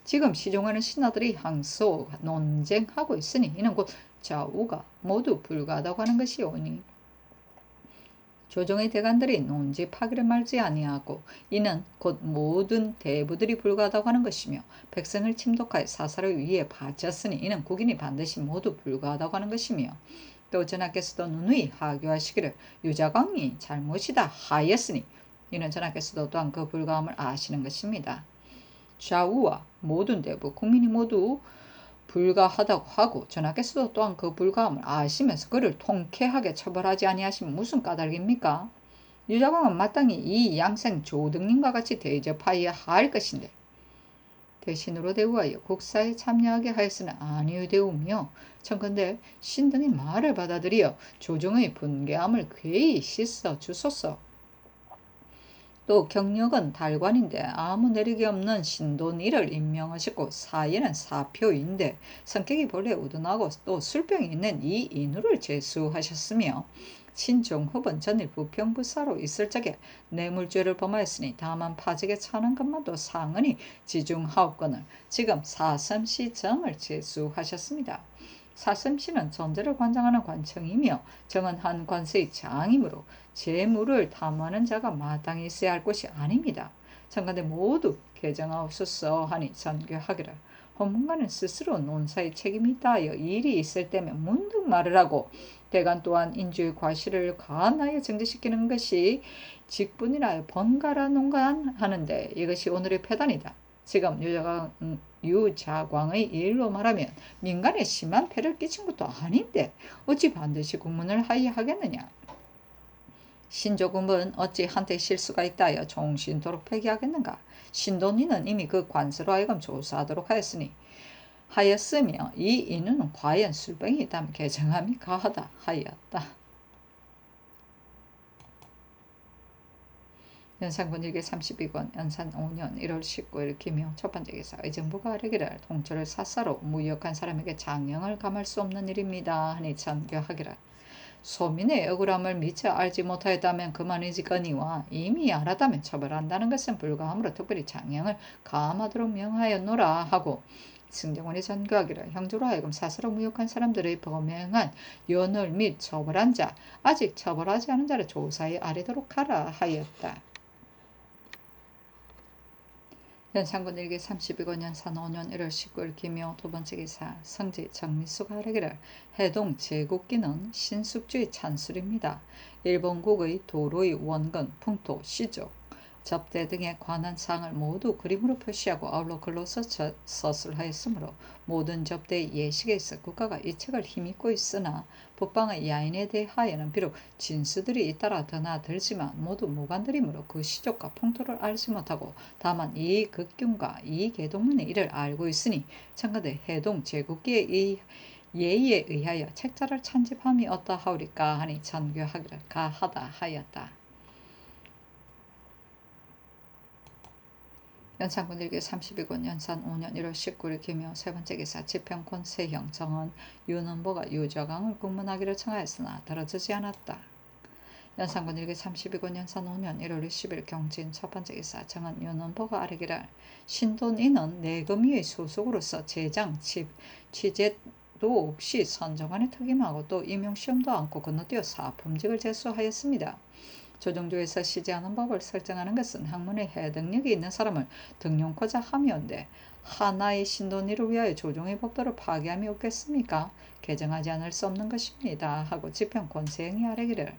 지금 시종하는 신하들이 항소 논쟁하고 있으니 이는 곧 좌우가 모두 불가하다고 하는 것이오니 조정의 대관들이 논지파기를 말지 아니하고 이는 곧 모든 대부들이 불가하다고 하는 것이며 백성을 침독하여 사사를 위에 바쳤으니 이는 국인이 반드시 모두 불가하다고 하는 것이며 또 전하께서도 누누이 하교하시기를 유자광이 잘못이다 하였으니 이는 전하께서도 또한 그 불가함을 아시는 것입니다. 좌우와 모든 대부 국민이 모두 불가하다고 하고 전하께서도 또한 그 불가함을 아시면서 그를 통쾌하게 처벌하지 아니하시면 무슨 까닭입니까? 유자광은 마땅히 이 양생 조등님과 같이 대접하여야 할 것인데 대신으로 대우하여 국사에 참여하게 하였으나 아니되우며 청컨대 신등의 말을 받아들여 조정의 분개함을 괴히 씻어 주소서. 또 경력은 달관인데 아무 내력이 없는 신돈이를 임명하셨고 사예는 사표인데 성격이 본래 우둔하고 또 술병이 있는 이 인우를 제수하셨으며 신종흡은 전일 부평부사로 있을 적에 뇌물죄를 범하였으니 다만 파직에 처한 것만도 상은이 지중하옵건을 지금 사섬시정을 제수하셨습니다. 사섬시는 전제를 관장하는 관청이며 정은 한 관세의 장이므로 재물을 탐하는 자가 마땅히 있어야 할 것이 아닙니다. 청간대 모두 개정하옵소서 하니 전교하기를 헌문관은 스스로 논사의 책임이 있다 하여 일이 있을 때면 문득 말을 하고 대간 또한 인주의 과실을 가하여 정지시키는 것이 직분이라 번갈아 논관하는데 이것이 오늘의 폐단이다. 지금 유자광의 일로 말하면 민간에 심한 폐를 끼친 것도 아닌데 어찌 반드시 국문을 하여야 하겠느냐. 신조금은 어찌 한때 실수가 있다 하여 종신토록 폐기하겠는가. 신돈이는 이미 그 관서로 하여금 조사하도록 하였으며 이 인우는 과연 술병이 있다면 개정함이 가하다 하였다. 연산군 일기 32권 연산 5년 1월 19일 김효 첫 번째 기사 의정부가 아뢰기를 통초를 사사로 무역한 사람에게 장령을 감할 수 없는 일입니다 하니 전교하기를 소민의 억울함을 미처 알지 못하였다면 그만이지거니와 이미 알았다면 처벌한다는 것은 불가하므로 특별히 장령을 감하도록 명하였노라 하고 승정원이 전교하기를 형조로 하여금 사사로 무역한 사람들의 범행한 연을 및 처벌한 자 아직 처벌하지 않은 자를 조사에 아뢰도록 하라 하였다. 연산군 일기 32권 연산 5년 1월 19일 김효 두 번째 기사 성지 정미수가 아뢰기를 해동 제국기는 신숙주의 찬술입니다. 일본국의 도로의 원근, 풍토, 시족, 접대 등에 관한 사항을 모두 그림으로 표시하고 아울러 글로 서술하였으므로 모든 접대의 예식에 있어 국가가 이 책을 힘입고 있으나 북방의 야인에 대하여는 비록 진수들이 잇따라 드나 들지만 모두 무관들이므로 그 시족과 풍토를 알지 못하고 다만 이 극균과 이 계동문의 이를 알고 있으니 청가대 해동 제국기의 이 예의에 의하여 책자를 찬집함이 어떠하오리까 하니 전교하기를 가하다 하였다. 연산군 일기 32권 연산 5년 1월 19일 김효 세 번째 기사 지평권 세형 정은 윤원보가 유저강을 국문하기를 청하였으나 들어주지 않았다. 연산군 일기 32권 연산 5년 1월 20일 경진 첫 번째 기사 정은 윤원보가 아뢰기를 신돈이는 내금위의 소속으로서 제장 취재도 없이 선정관에 특임하고 또 임용시험도 않고 건너뛰어 사품직을 제수하였습니다. 조정조에서 시제하는 법을 설정하는 것은 학문의 해득력이 있는 사람을 등용코자 함이온데 하나의 신돈이를 위하여 조정의 법도를 파괴함이 없겠습니까? 개정하지 않을 수 없는 것입니다. 하고 지평 권세행이 아뢰기를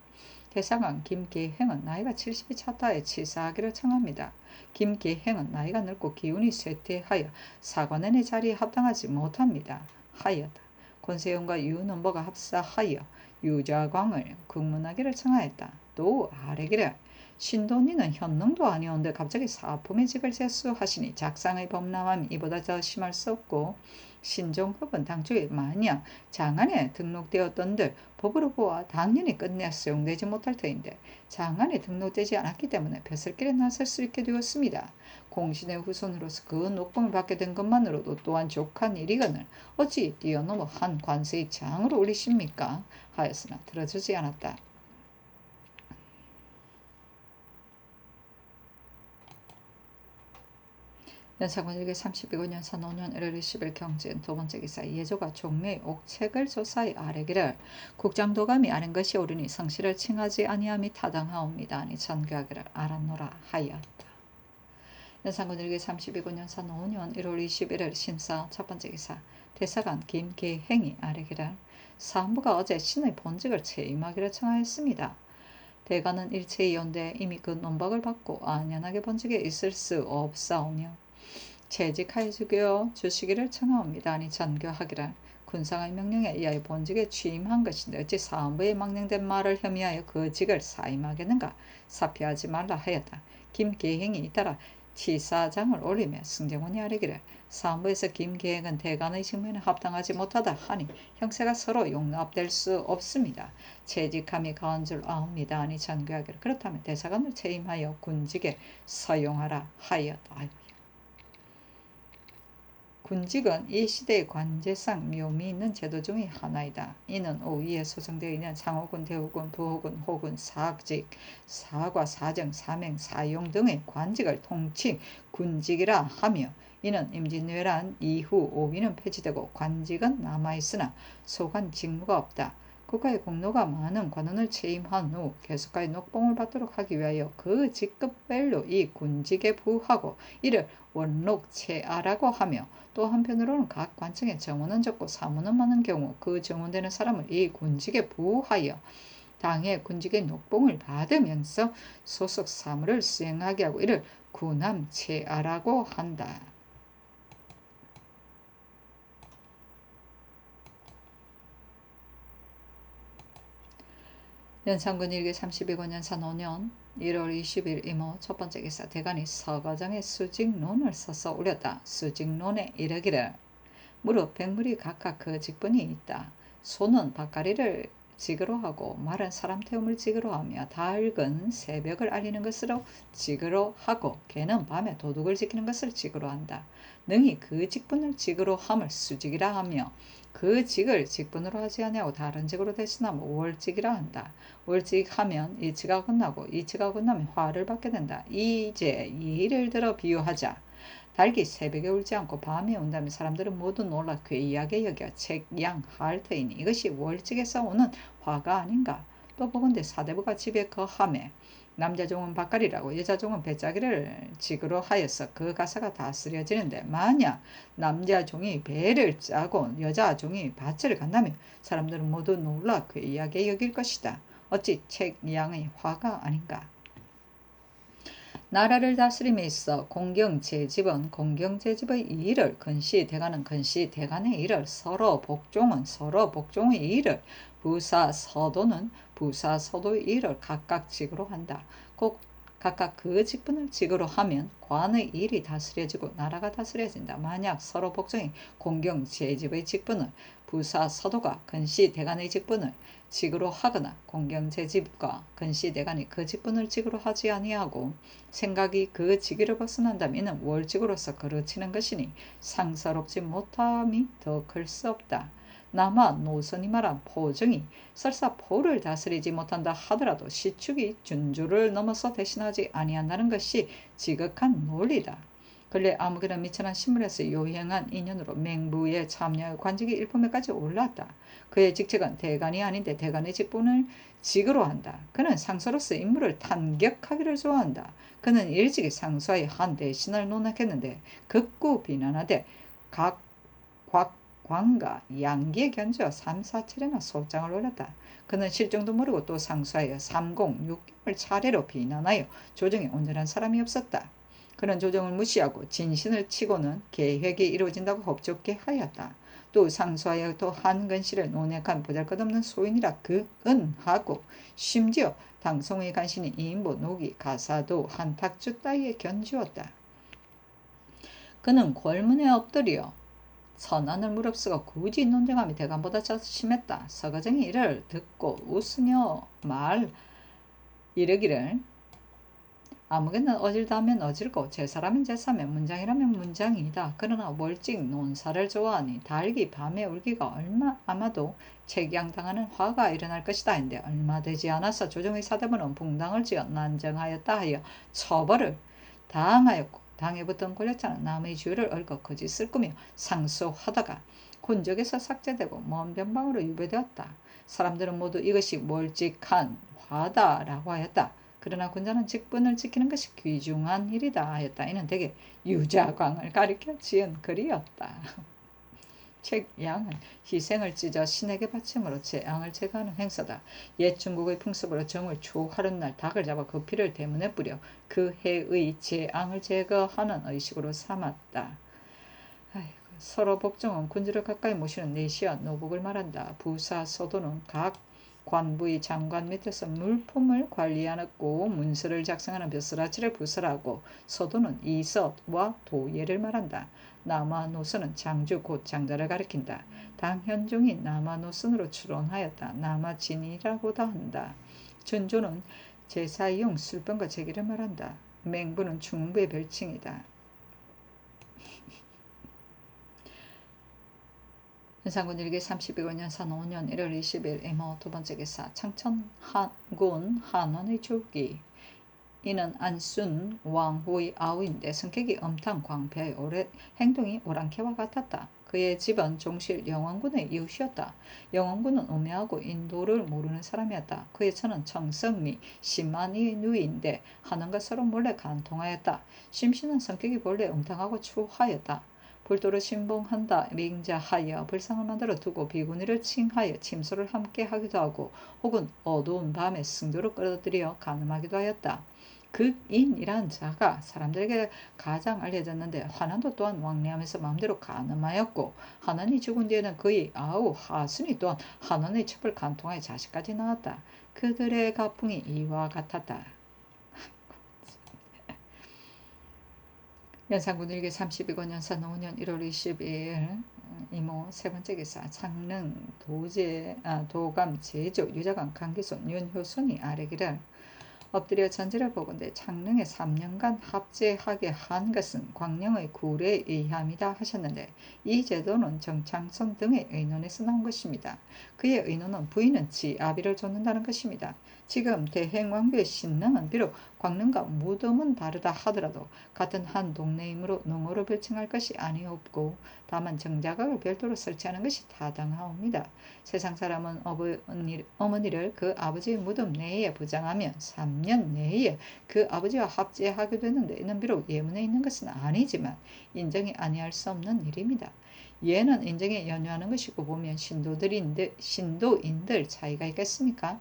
대사관 김계행은 나이가 70이 찼다에 치사하기를 청합니다. 김계행은 나이가 늙고 기운이 쇠퇴하여 사관원의 자리에 합당하지 못합니다. 하였다. 권세영과 유넘버가 합사하여 유자광을 국문하기를 청하였다. 또 아뢰기를 신돈이는 현능도 아니온데 갑자기 사품의 직을 제수하시니 작상의 범람함이 이보다 더 심할 수 없고 신종급은 당초에 만약 장안에 등록되었던들 법으로 보아 당연히 끝내 수용되지 못할 터인데 장안에 등록되지 않았기 때문에 벼슬길에 나설 수 있게 되었습니다. 공신의 후손으로서 그 녹봉을 받게 된 것만으로도 또한 족한 일이거늘 어찌 뛰어넘어 한 관세의 장으로 올리십니까? 하였으나 들어주지 않았다. 연산군 일기 32군 연산 5년 1월 20일 경진 두 번째 기사 예조가 종묘의 옥책을 조사히 아뢰기를 국장도감이 아는 것이 옳으니 성씨를 칭하지 아니함이 타당하옵니다. 아니 전교하기를 알았노라 하였다. 연산군 일기 32군 연산 5년 1월 21일 신사 첫 번째 기사 대사관 김계행이 아뢰기를 사무부가 어제 신의 본직을 채임하기를 청하였습니다. 대가는 일체이온데 이미 그 논박을 받고 안연하게 본직에 있을 수 없사오며 재직하여 주시기를 청하옵니다. 아니 전교하기를 군상의 명령에 의하여 본직에 취임한 것인데 어찌 사무부에 망령된 말을 혐의하여 그 직을 사임하겠는가. 사표하지 말라 하였다. 김계행이 잇따라 치사장을 올리며 승정원이 아뢰기를 사무부에서 김계행은 대관의 직무에는 합당하지 못하다 하니 형세가 서로 용납될 수 없습니다. 재직함이 가한 줄 아옵니다. 아니 전교하기를 그렇다면 대사관을 채임하여 군직에 서용하라 하였다. 군직은 이 시대의 관제상 묘미 있는 제도 중의 하나이다. 이는 오위에 소정되어 있는 상호군, 대우군, 부호군, 호군, 사학직, 사과, 사정, 사명, 사용 등의 관직을 통칭 군직이라 하며 이는 임진왜란 이후 오위는 폐지되고 관직은 남아있으나 소관 직무가 없다. 국가의 공로가 많은 관원을 채임한 후 계속하여 녹봉을 받도록 하기 위하여 그 직급별로 이 군직에 부하고 이를 원록체아라고 하며 또 한편으로는 각 관청에 정원은 적고 사무는 많은 경우 그 정원되는 사람을 이 군직에 부하여 당해 군직의 녹봉을 받으면서 소속 사무를 수행하게 하고 이를 구남체아라고 한다. 연산군 일기 32권 연산 5년 1월 20일 이모 첫 번째 기사 대간이 서과정에 수직론을 써서 올렸다. 수직론에 이르기를 무릇 백물이 각각 그 직분이 있다. 소는 밭가리를 직으로 하고 말은 사람 태움을 직으로 하며 닭은 새벽을 알리는 것으로 직으로 하고 개는 밤에 도둑을 지키는 것을 직으로 한다. 능히 그 직분을 직으로 함을 수직이라 하며 그 직을 직분으로 하지 아니하고 다른 직으로 대신하면 월직이라 한다. 월직하면 이치가 끝나고 이치가 끝나면 화를 받게 된다. 이제 예를 들어 비유하자. 닭이 새벽에 울지 않고 밤에 온다면 사람들은 모두 놀라 괴이하게 여겨 책양할 터이니 이것이 월직에서 오는 화가 아닌가. 또 보건대 사대부가 집에 거하매 남자종은 밭갈이라고 여자종은 배짜기를 직으로 하여서 그 가사가 다스려지는데 만약 남자종이 배를 짜고 여자종이 밭을 간다면 사람들은 모두 놀라 괴이하게 여길 것이다. 어찌 책양의 화가 아닌가. 나라를 다스림에 있어 공경제집은 공경제집의 일을 근시 대간은 근시 대간의 일을 서로 복종은 서로 복종의 일을 부사서도는 부사서도의 일을 각각 직으로 한다. 꼭 각각 그 직분을 직으로 하면 관의 일이 다스려지고 나라가 다스려진다. 만약 서로 복종이 공경제집의 직분을 부사서도가 근시대간의 직분을 직으로 하거나 공경제집과 근시대간이 그 직분을 직으로 하지 아니하고 생각이 그 직위를 벗어난다면 이는 월직으로서 거르치는 것이니 상서롭지 못함이 더 클 수 없다. 남아 노선이 말한 포정이 설사 포를 다스리지 못한다 하더라도 시축이 준주를 넘어서 대신하지 아니한다는 것이 지극한 논리다. 근래 아무개나 미천한 신문에서 요행한 인연으로 맹부에 참여하여 관직이 일품에까지 올랐다. 그의 직책은 대간이 아닌데 대간의 직분을 직으로 한다. 그는 상소로서 인물을 탄격하기를 좋아한다. 그는 일찍이 상소하여 한 대신을 논하겠는데 극구 비난하되 곽광과 양기에 견주어 3, 4차례나 소장을 올렸다. 그는 실정도 모르고 또 상소하여 30, 6경을 차례로 비난하여 조정에 온전한 사람이 없었다. 그는 조정을 무시하고 진신을 치고는 계획이 이루어진다고 hov좋게 하였다. 또 상소하여 또 한근씨를 논액한 보잘것없는 소인이라 그은하고 심지어 당송의 간신이 이인보 노기 가사도 한탁주 따위에 견주었다. 그는 골문에 엎드려 선안을 무릅쓰고 굳이 논쟁함이 대간보다 심했다. 서가정이 이를 듣고 웃으며 말 이르기를 아무개는 어질다 하면 어질고 제사라면 제사며 문장이라면 문장이다. 그러나 월직 논사를 좋아하니 닭이 밤에 울기가 아마도 책양당하는 화가 일어날 것이다 했는데 얼마 되지 않아서 조정의 사대부는 붕당을 지어 난정하였다 하여 처벌을 당하였고 당해부터 권력자는 남의 주의를 얽어 거짓을 꾸며 상소하다가 군적에서 삭제되고 먼 변방으로 유배되었다. 사람들은 모두 이것이 몰직한 화다라고 하였다. 그러나 군자는 직분을 지키는 것이 귀중한 일이다 하였다. 이는 대개 유자광을 가리켜 지은 글이었다. 책 양은 희생을 찢어 신에게 바침으로 재앙을 제거하는 행사다. 옛 중국의 풍습으로 정월 초하룻날 닭을 잡아 그 피를 대문에 뿌려 그 해의 재앙을 제거하는 의식으로 삼았다. 아이고, 서로 복종은 군주를 가까이 모시는 내시와 노복을 말한다. 부사 서도는 각 관부의 장관 밑에서 물품을 관리하고 문서를 작성하는 벼슬아치를 부서라고 서도는 이서와 도예를 말한다. 남아노선은 장주 곧 장자를 가리킨다. 당현종이 남아노선으로 추론하였다. 남아진이라고도 한다. 전조는 제사용 술병과 제기를 말한다. 맹부는 중부의 별칭이다. 현상군 일기 32년 산 5년 1월 20일 이모 두번째 기사 창천군 한원의 조기 이는 안순 왕후의 아우인데 성격이 엄탕 광폐하여 행동이 오랑캐와 같았다. 그의 집은 종실 영원군의 이웃이었다. 영원군은 우매하고 인도를 모르는 사람이었다. 그의 처는 청성미 심만이의 누이인데 한원과 서로 몰래 간통하였다. 심씨는 성격이 본래 음탕하고 추하였다. 불도를 신봉한다 맹자하여 불상을 만들어 두고 비구니를 칭하여 침소를 함께 하기도 하고 혹은 어두운 밤에 승조를 끌어들여 가늠하기도 하였다. 극인이란 자가 사람들에게 가장 알려졌는데 환한도 또한 왕래하면서 마음대로 가늠하였고 한원이 죽은 뒤에는 그의 아우 하순이 또한 한원의 첩을 간통하여 자식까지 낳았다. 그들의 가풍이 이와 같았다. 연산군 일기 32권 연산 5년 1월 22일 이모 세번째 기사 창릉 도감 제조 유자관 강기손 윤효순이 아래기를 엎드려 전지를 보건대 창릉에 3년간 합제하게 한 것은 광령의 구례에 의함이다 하셨는데 이 제도는 정창선 등의 의논에서 나온 것입니다. 그의 의논은 부인은 지아비를 좇는다는 것입니다. 지금 대행왕비의 신능은 비록 광릉과 무덤은 다르다 하더라도 같은 한 동네이므로 능호로 별칭할 것이 아니옵고 다만 정자각을 별도로 설치하는 것이 타당하옵니다. 세상 사람은 어머니를 그 아버지의 무덤 내에 부장하면 3년 내에 그 아버지와 합제하게 되는데 이는 비록 예문에 있는 것은 아니지만 인정이 아니할 수 없는 일입니다. 예는 인정에 연유하는 것이고 보면 신도인들 차이가 있겠습니까?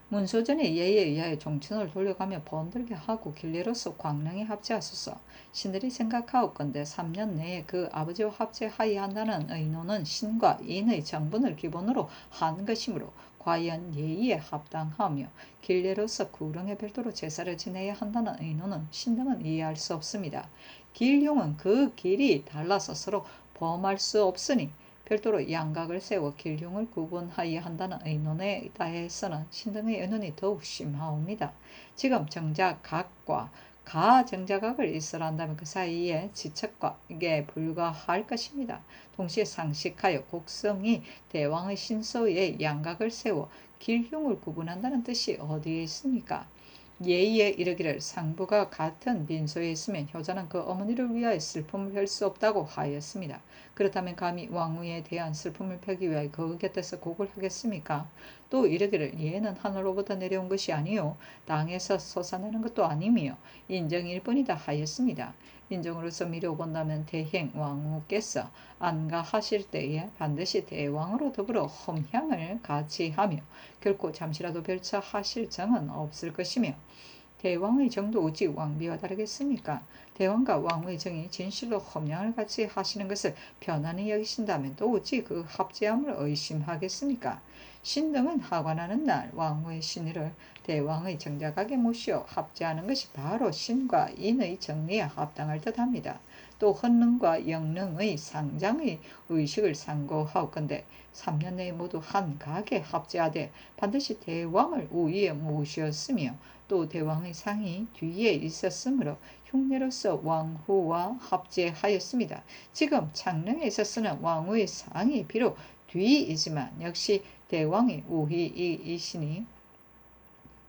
문소전의 예에 의하여 종친을 돌려가며 번들게 하고 길례로서 광릉에 합제하소서. 신들이 생각하옵건대 3년 내에 그 아버지와 합제하여야 한다는 의논은 신과 인의 정분을 기본으로 한 것이므로 과연 예의에 합당하며 길례로서 구릉에 별도로 제사를 지내야 한다는 의논은 신등은 이해할 수 없습니다. 길흉은 그 길이 달라서 서로 범할 수 없으니 별도로 양각을 세워 길흉을 구분하여야 한다는 의논에 대해서는 신등의 의논이 더욱 심하옵니다. 지금 정자각과 가정자각을 있으란다면 그 사이에 지척각에 불과할 것입니다. 동시에 상식하여 곡성이 대왕의 신소에 양각을 세워 길흉을 구분한다는 뜻이 어디에 있습니까? 예의에 이르기를 상부가 같은 빈소에 있으면 효자는 그 어머니를 위하여 슬픔을 펼 수 없다고 하였습니다. 그렇다면 감히 왕후에 대한 슬픔을 펴기 위하여 그 곁에서 곡을 하겠습니까? 또 이르기를 예는 하늘로부터 내려온 것이 아니요 땅에서 솟아나는 것도 아니며 인정일 뿐이다 하였습니다. 인정으로서 미뤄본다면 대행 왕후께서 안가하실 때에 반드시 대왕으로 더불어 험향을 같이 하며 결코 잠시라도 별처하실 정은 없을 것이며 대왕의 정도 어찌 왕비와 다르겠습니까? 대왕과 왕의 정이 진실로 험양을 같이 하시는 것을 편안히 여기신다면 또 어찌 그 합제함을 의심하겠습니까? 신등은 하관하는 날 왕후의 신의를 대왕의 정자각에 모시어 합제하는 것이 바로 신과 인의 정리에 합당할 듯합니다. 또 헌능과 영능의 상장의 의식을 상고하옵건대 3년 내에 모두 한 각에 합제하되 반드시 대왕을 우위에 모시었으며 또 대왕의 상이 뒤에 있었으므로 흉내로서 왕후와 합제하였습니다. 지금 창릉에 있어서는 왕후의 상이 비록 뒤이지만 역시 대왕의 우위이시니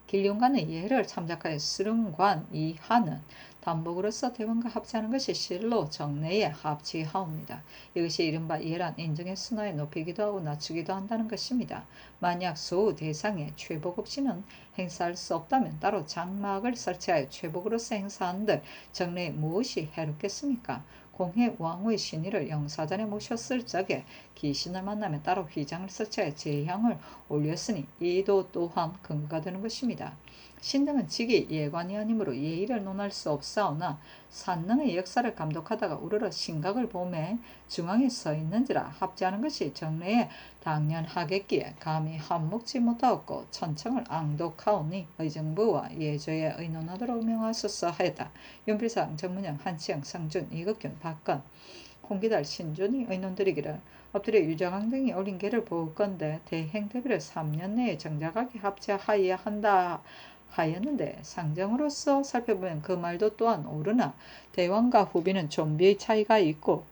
길룡간의 예를 참작하여 스릉관 이하는 단복으로서 대왕과 합치하는 것이 실로 정례에 합치하옵니다. 이것이 이른바 예란 인정의 순화에 높이기도 하고 낮추기도 한다는 것입니다. 만약 소우 대상에 최복 없이는 행사할 수 없다면 따로 장막을 설치하여 최복으로서 행사한들 정례에 무엇이 해롭겠습니까? 공해 왕후의 신의를 영사전에 모셨을 적에 귀신을 만나면 따로 휘장을 설치하여 제향을 올렸으니 이도 또한 근거가 되는 것입니다. 신등은 직이 예관이 아니므로 예의를 논할 수 없사오나 산능의 역사를 감독하다가 우러러 신각을 보매 중앙에 서 있는지라 합지하는 것이 정례에 당연하겠기에 감히 한몫지 못하였고 천청을 앙독하오니 의정부와 예조에 의논하도록 명하소서 하였다. 윤필상, 정문영, 한치영, 상준, 이극균, 박건, 홍기달, 신준이 의논드리기를 엎드려 유정왕 등이 올린 계를 보건대 대행 대비를 3년 내에 정작하게 합치하여야 한다 하였는데 상정으로서 살펴보면 그 말도 또한 옳으나 대왕과 후비는 좀비의 차이가 있고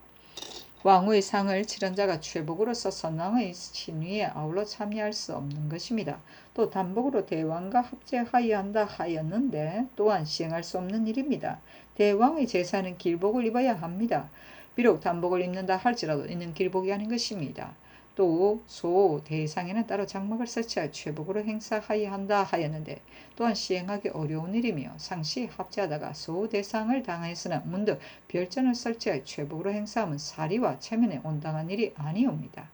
왕후의 상을 치른 자가 최복으로서 선왕의 신위에 아울러 참여할 수 없는 것입니다. 또 단복으로 대왕과 합제하여야 한다 하였는데 또한 시행할 수 없는 일입니다. 대왕의 제사는 길복을 입어야 합니다. 비록 단복을 입는다 할지라도 이는 길복이 아닌 것입니다. 또 소 대상에는 따로 장막을 설치하여 최복으로 행사하여야 한다 하였는데 또한 시행하기 어려운 일이며 상시 합제하다가 소 대상을 당하였으나 문득 별전을 설치하여 최복으로 행사하면 사리와 체면에 온당한 일이 아니옵니다.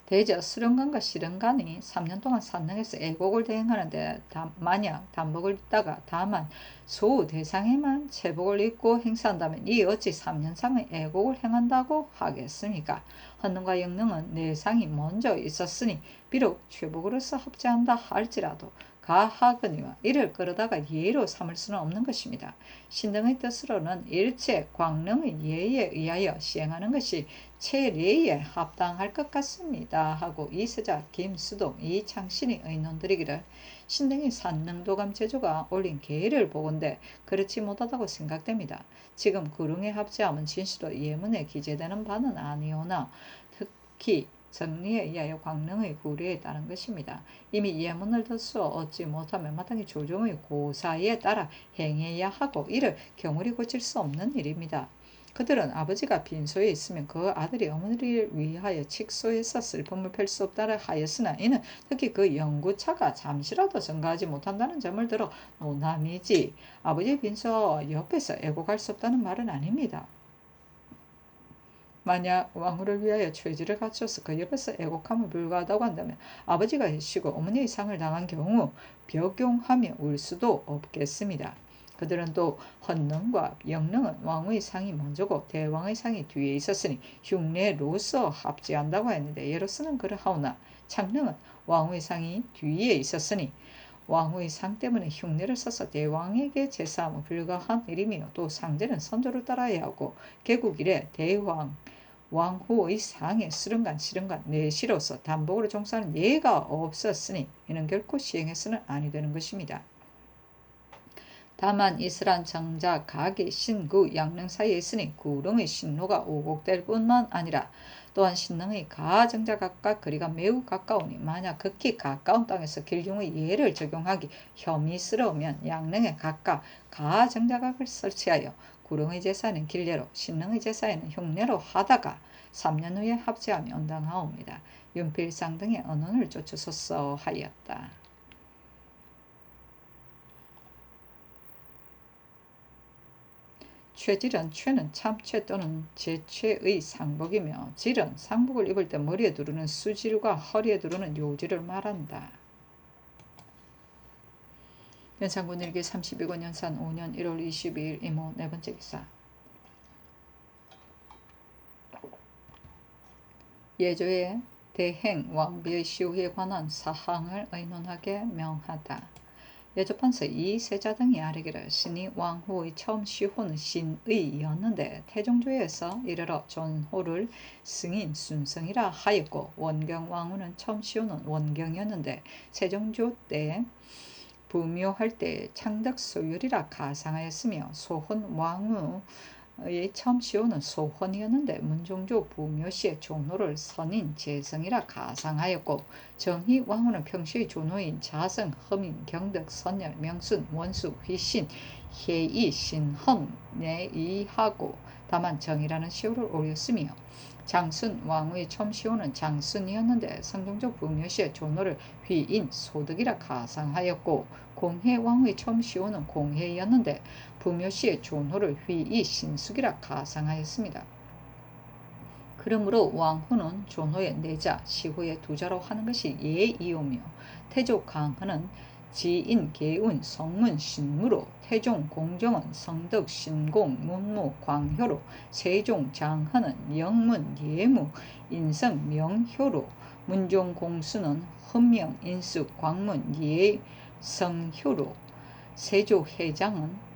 대저 수령관과 시령관이 3년 동안 산릉에서 애곡을 대행하는데 만약 단복을 입다가 다만 소 대상에만 제복을 입고 행사한다면 이 어찌 3년상의 애곡을 행한다고 하겠습니까? 헌능과 영능은 내상이 먼저 있었으니 비록 최복으로서 합제한다 할지라도 가하거니와 이를 끌어다가 예로 삼을 수는 없는 것입니다. 신등의 뜻으로는 일체 광릉의 예에 의하여 시행하는 것이 체례에 합당할 것 같습니다. 하고 이세자, 김수동, 이창신이 의논드리기를 신등의 산능도감 제조가 올린 계를 보건대 그렇지 못하다고 생각됩니다. 지금 구릉에 합제함은 진시로 예문에 기재되는 바는 아니오나 특히 정리에 의하여 광릉의 구례에 따른 것입니다. 이미 예문을 듣수 얻지 못하면 마땅히 조정의 고사에 따라 행해야 하고 이를 경홀히 고칠 수 없는 일입니다. 그들은 아버지가 빈소에 있으면 그 아들이 어머니를 위하여 칙소에서 슬픔을 펼 수 없다라 하였으나 이는 특히 그 영구차가 잠시라도 증가하지 못한다는 점을 들어 논함이지 아버지의 빈소 옆에서 애곡할 수 없다는 말은 아닙니다. 만약 왕후를 위하여 죄지를 갖춰서 그 옆에서 애곡함을 불가하다고 한다면 아버지가 해시고 어머니의 상을 당한 경우 벽용하며 울 수도 없겠습니다. 그들은 또 헌능과 영능은 왕후의 상이 먼저고 대왕의 상이 뒤에 있었으니 흉내로서 합지한다고 했는데 예로서는 그러하오나 창능은 왕후의 상이 뒤에 있었으니 왕후의 상 때문에 흉내를 써서 대왕에게 제사함은 불가한 일이며 또 상제는 선조를 따라야 하고 개국 이래 왕후의 상에 수령관, 시령관, 내시로서 단복으로 종사하는 예가 없었으니 이는 결코 시행해서는 아니 되는 것입니다. 다만 이슬한 정자, 가기, 신구, 양릉 사이에 있으니 구릉의 신로가 오곡될 뿐만 아니라 또한 신릉의 가정자 각각 거리가 매우 가까우니 만약 극히 가까운 땅에서 길흉의 예를 적용하기 혐의스러우면 양릉에 각각 가정자각을 설치하여 구릉의 제사는 길례로 신릉의 제사에는 흉내로 하다가 3년 후에 합제하면 온당하옵니다. 윤필상 등의 언론을 쫓으소서 하였다. 최질은 최는 참최 또는 제최의 상복이며 질은 상복을 입을 때 머리에 두르는 수질과 허리에 두르는 요질을 말한다. 연산군 일기 32권 연산 5년 1월 22일 이모 네 번째 기사. 예조의 대행 왕비의 시후에 관한 사항을 의논하게 명하다. 예조판서 이세자 등이 아뢰기를 신이 왕후의 처음 시호는 신의였는데 태종조에서 이르러 존호를 승인 순성이라 하였고 원경 왕후는 처음 시호는 원경이었는데 세종조 때 부묘할 때 창덕소율이라 가상하였으며 소혼 왕후 의 처음 시호는 소헌이었는데 문종조 부묘시의 존호를 선인 재성이라 가상하였고 정희 왕후는 평시의 존호인 자성, 허민, 경덕, 선열, 명순, 원수, 휘신, 혜이, 신헌, 내이하고 다만 정이라는 시호를 올렸으며 장순 왕후의 처음 시호는 장순이었는데 성종조 부묘시의 존호를 휘인, 소득이라 가상하였고 공해 왕후의 처음 시호는 공해이었는데 부묘시의 존호를 휘이 신숙이라 가상하였습니다. 그러므로 왕후는 존호의 내자, 시호의 두자로 하는 것이 예이오며 태조 강헌은 지인, 계운, 성문, 신무로 태종, 공정은 성덕, 신공, 문무, 광효로 세종, 장헌은 영문, 예무, 인성, 명효로 문종, 공수는 헌명, 인숙, 광문, 예, 성효로 세조, 회장은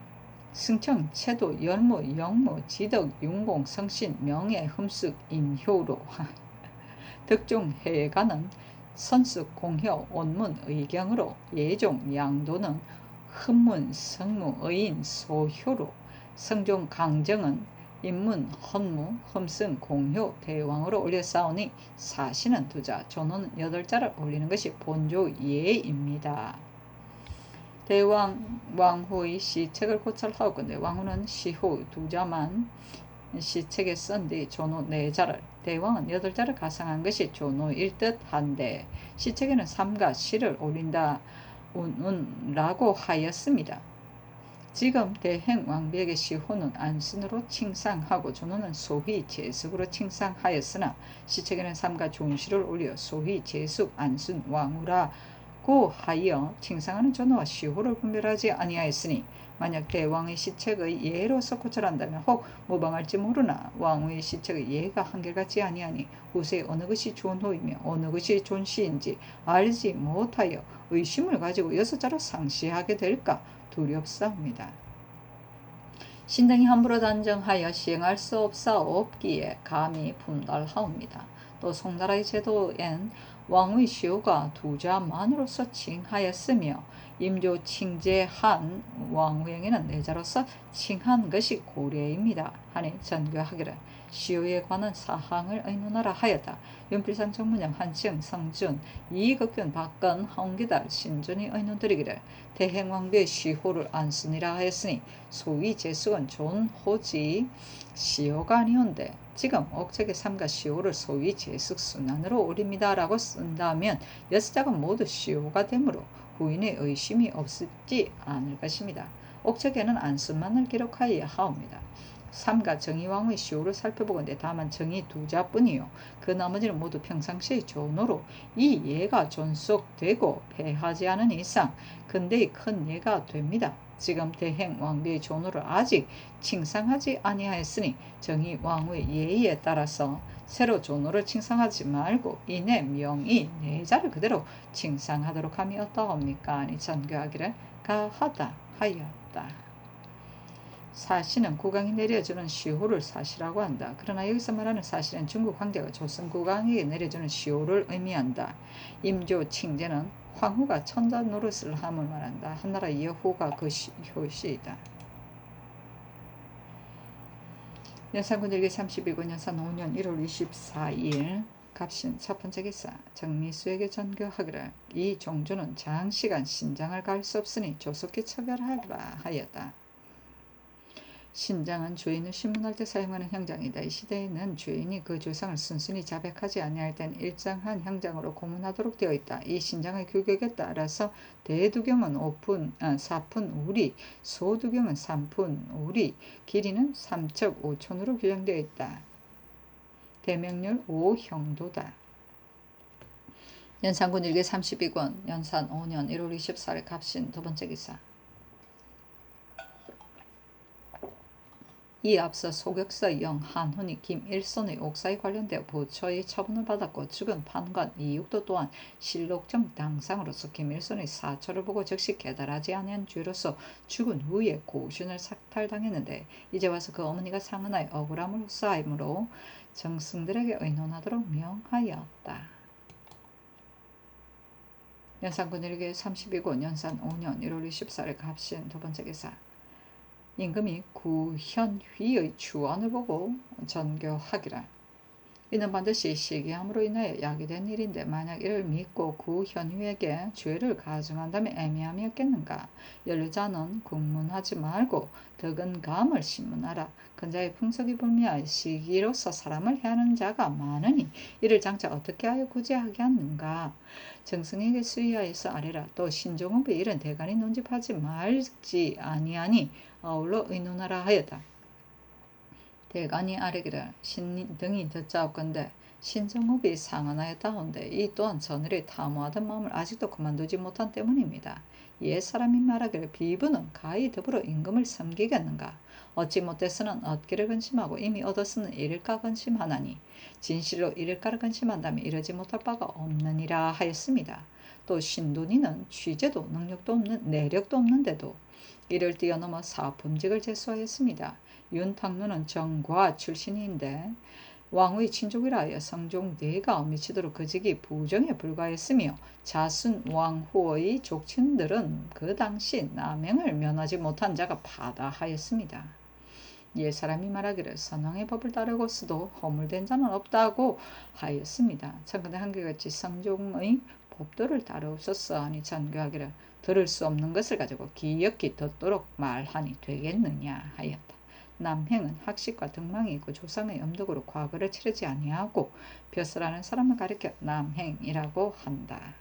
승청, 채도, 열무, 영무, 지덕, 윤공, 성신, 명예, 흠숙, 인효로 득종, 해가는 선숙, 공효, 온문, 의경으로 예종, 양도는 흠문, 성무, 의인, 소효로 성종, 강정은 인문, 헌무, 흠승, 공효, 대왕으로 올렸사오니 사시는 두자, 존호는 8자를 올리는 것이 본조 예입니다. 대왕 왕후의 시책을 고찰하였건대 왕후는 시호 두자만 시책에 쓴 뒤 존호 4자를 대왕은 8자를 가상한 것이 존호일 듯한데 시책에는 삼가 시를 올린다 운운라고 하였습니다. 지금 대행 왕비에게 시호는 안순으로 칭상하고 존호는 소휘 재숙으로 칭상하였으나 시책에는 삼가 존시를 올려 소휘 재숙 안순 왕후라 고 하여 칭상하는 존호와 시호를 분별하지 아니하였으니 만약 대왕의 시책의 예로서 고찰한다면 혹 모방할지 모르나 왕후의 시책의 예가 한결같지 아니하니 후세 어느 것이 존호이며 어느 것이 존시인지 알지 못하여 의심을 가지고 6자로 상시하게 될까 두렵사옵니다. 신등이 함부로 단정하여 시행할 수 없사옵기에 감히 분달하옵니다. 또 송나라의 제도엔 왕의 시호가 두자만으로서 칭하였으며 임조 칭제한 왕후에게는 4자로서 칭한 것이 고례입니다. 하니 전교하기를 시호에 관한 사항을 의논하라 하였다. 윤필상 정문영 한층 성준 이익극균 박건 홍기달 신준이 의논드리기를 대행왕비의 시호를 안순이라 하였으니 소위 제숙은 존호지 시호가 아니온데 지금 억책의 삼가 시호를 소위 제숙 순환으로 올립니다 라고 쓴다면 6자가 모두 시호가 되므로 후인의 의심이 없지 않을 것입니다. 옥책에는 안순만을 기록하여야 하옵니다. 삼가 정의왕의 시호를 살펴보건대 다만 정의 두자뿐이요 그 나머지는 모두 평상시의 존호로 이 예가 존속되고 패하지 않은 이상 근대의 큰 예가 됩니다. 지금 대행 왕비의 존호를 아직 칭상하지 아니하였으니 정의 왕의 예의에 따라서 새로 존호를 칭상하지 말고 이내 명의 4자를 그대로 칭상하도록 함이 어떠합니까? 아니 전교하기를 가하다 하였다. 사시는 국왕이 내려주는 시호를 사시라고 한다. 그러나 여기서 말하는 사시는 중국 황제가 조선 국왕에게 내려주는 시호를 의미한다. 임조 칭제는 황후가 천자 노릇을 함을 말한다. 한나라 여호가 그 효시이다. 연산군일기 32권 연산 5년 1월 24일 갑신 첫 번째 기사 정미수에게 전교하기를 이 종조는 장시간 신장을 갈 수 없으니 조속히 처벌하라 하였다. 신장은 주인을 신문할 때 사용하는 형장이다. 이 시대에는 주인이 그 조상을 순순히 자백하지 아니할 땐 일정한 형장으로 고문하도록 되어 있다. 이 신장의 규격에 따라서 대두경은 4푼 우리, 소두경은 3푼 우리, 길이는 3척 5촌으로 규정되어 있다. 대명률 5형도다. 연산군 일기 32권 연산 5년 1월 24일 갑신 두 번째 기사 이 앞서 소격사 영 한훈이 김일손의 옥사에 관련되어 부처의 처분을 받았고 죽은 판관 이육도 또한 실록정 당상으로서 김일손의 사초를 보고 즉시 깨달하지 아니한 죄로서 죽은 후에 고신을 삭탈당했는데 이제 와서 그 어머니가 상흔하여 억울함을 흡사하므로 정승들에게 의논하도록 명하였다. 연산군 일기 32권 연산 5년 1월 24일 갑신 두 번째 기사 임금이 구현휘의 추원을 보고 전교하기를 이는 반드시 시기함으로 인하여 야기된 일인데 만약 이를 믿고 구현휘에게 죄를 가중한다면 애매함이 없겠는가. 연루자는 국문하지 말고 덕은 감을 신문하라. 근자의 풍속이 불미하여 시기로서 사람을 해하는 자가 많으니 이를 장차 어떻게 하여 구제하게 하는가. 정승에게 수의하여서 아뢰라. 또 신종업이 이런 대간이 논집하지 말지 아니하니 아울러 의논하라 하였다. 대간이 아뢰기를 신 등이 듣자옵건대 신정업이 상언하였다온데 이 또한 전일에 탐호하던 마음을 아직도 그만두지 못한 때문입니다. 옛 사람이 말하기를 비부는 가히 더불어 임금을 섬기겠는가. 어찌 못해서는 얻기를 근심하고 이미 얻었으는 잃을까 근심하나니 진실로 잃을까를 근심한다면 이러지 못할 바가 없느니라 하였습니다. 또 신돈이는 취재도 능력도 없는 내력도 없는데도 이를 뛰어넘어 사품직을 제수하였습니다. 윤탕루는 정과 출신인데 왕의 친족이라 하여 성종 4가 미치도록 그 직이 부정에 불과했으며 자순 왕후의 족친들은 그 당시 남행을 면하지 못한 자가 바다하였습니다. 옛 사람이 말하기를 선왕의 법을 따르고서도 허물된 자는 없다고 하였습니다. 참근데 한결같이 성종의 법도를 따르옵소서 하니 전교하기를 들을 수 없는 것을 가지고 기역기 듣도록 말하니 되겠느냐 하였다. 남행은 학식과 등망이 있고 조상의 음덕으로 과거를 치르지 아니하고 벼슬하는 사람을 가리켜 남행이라고 한다.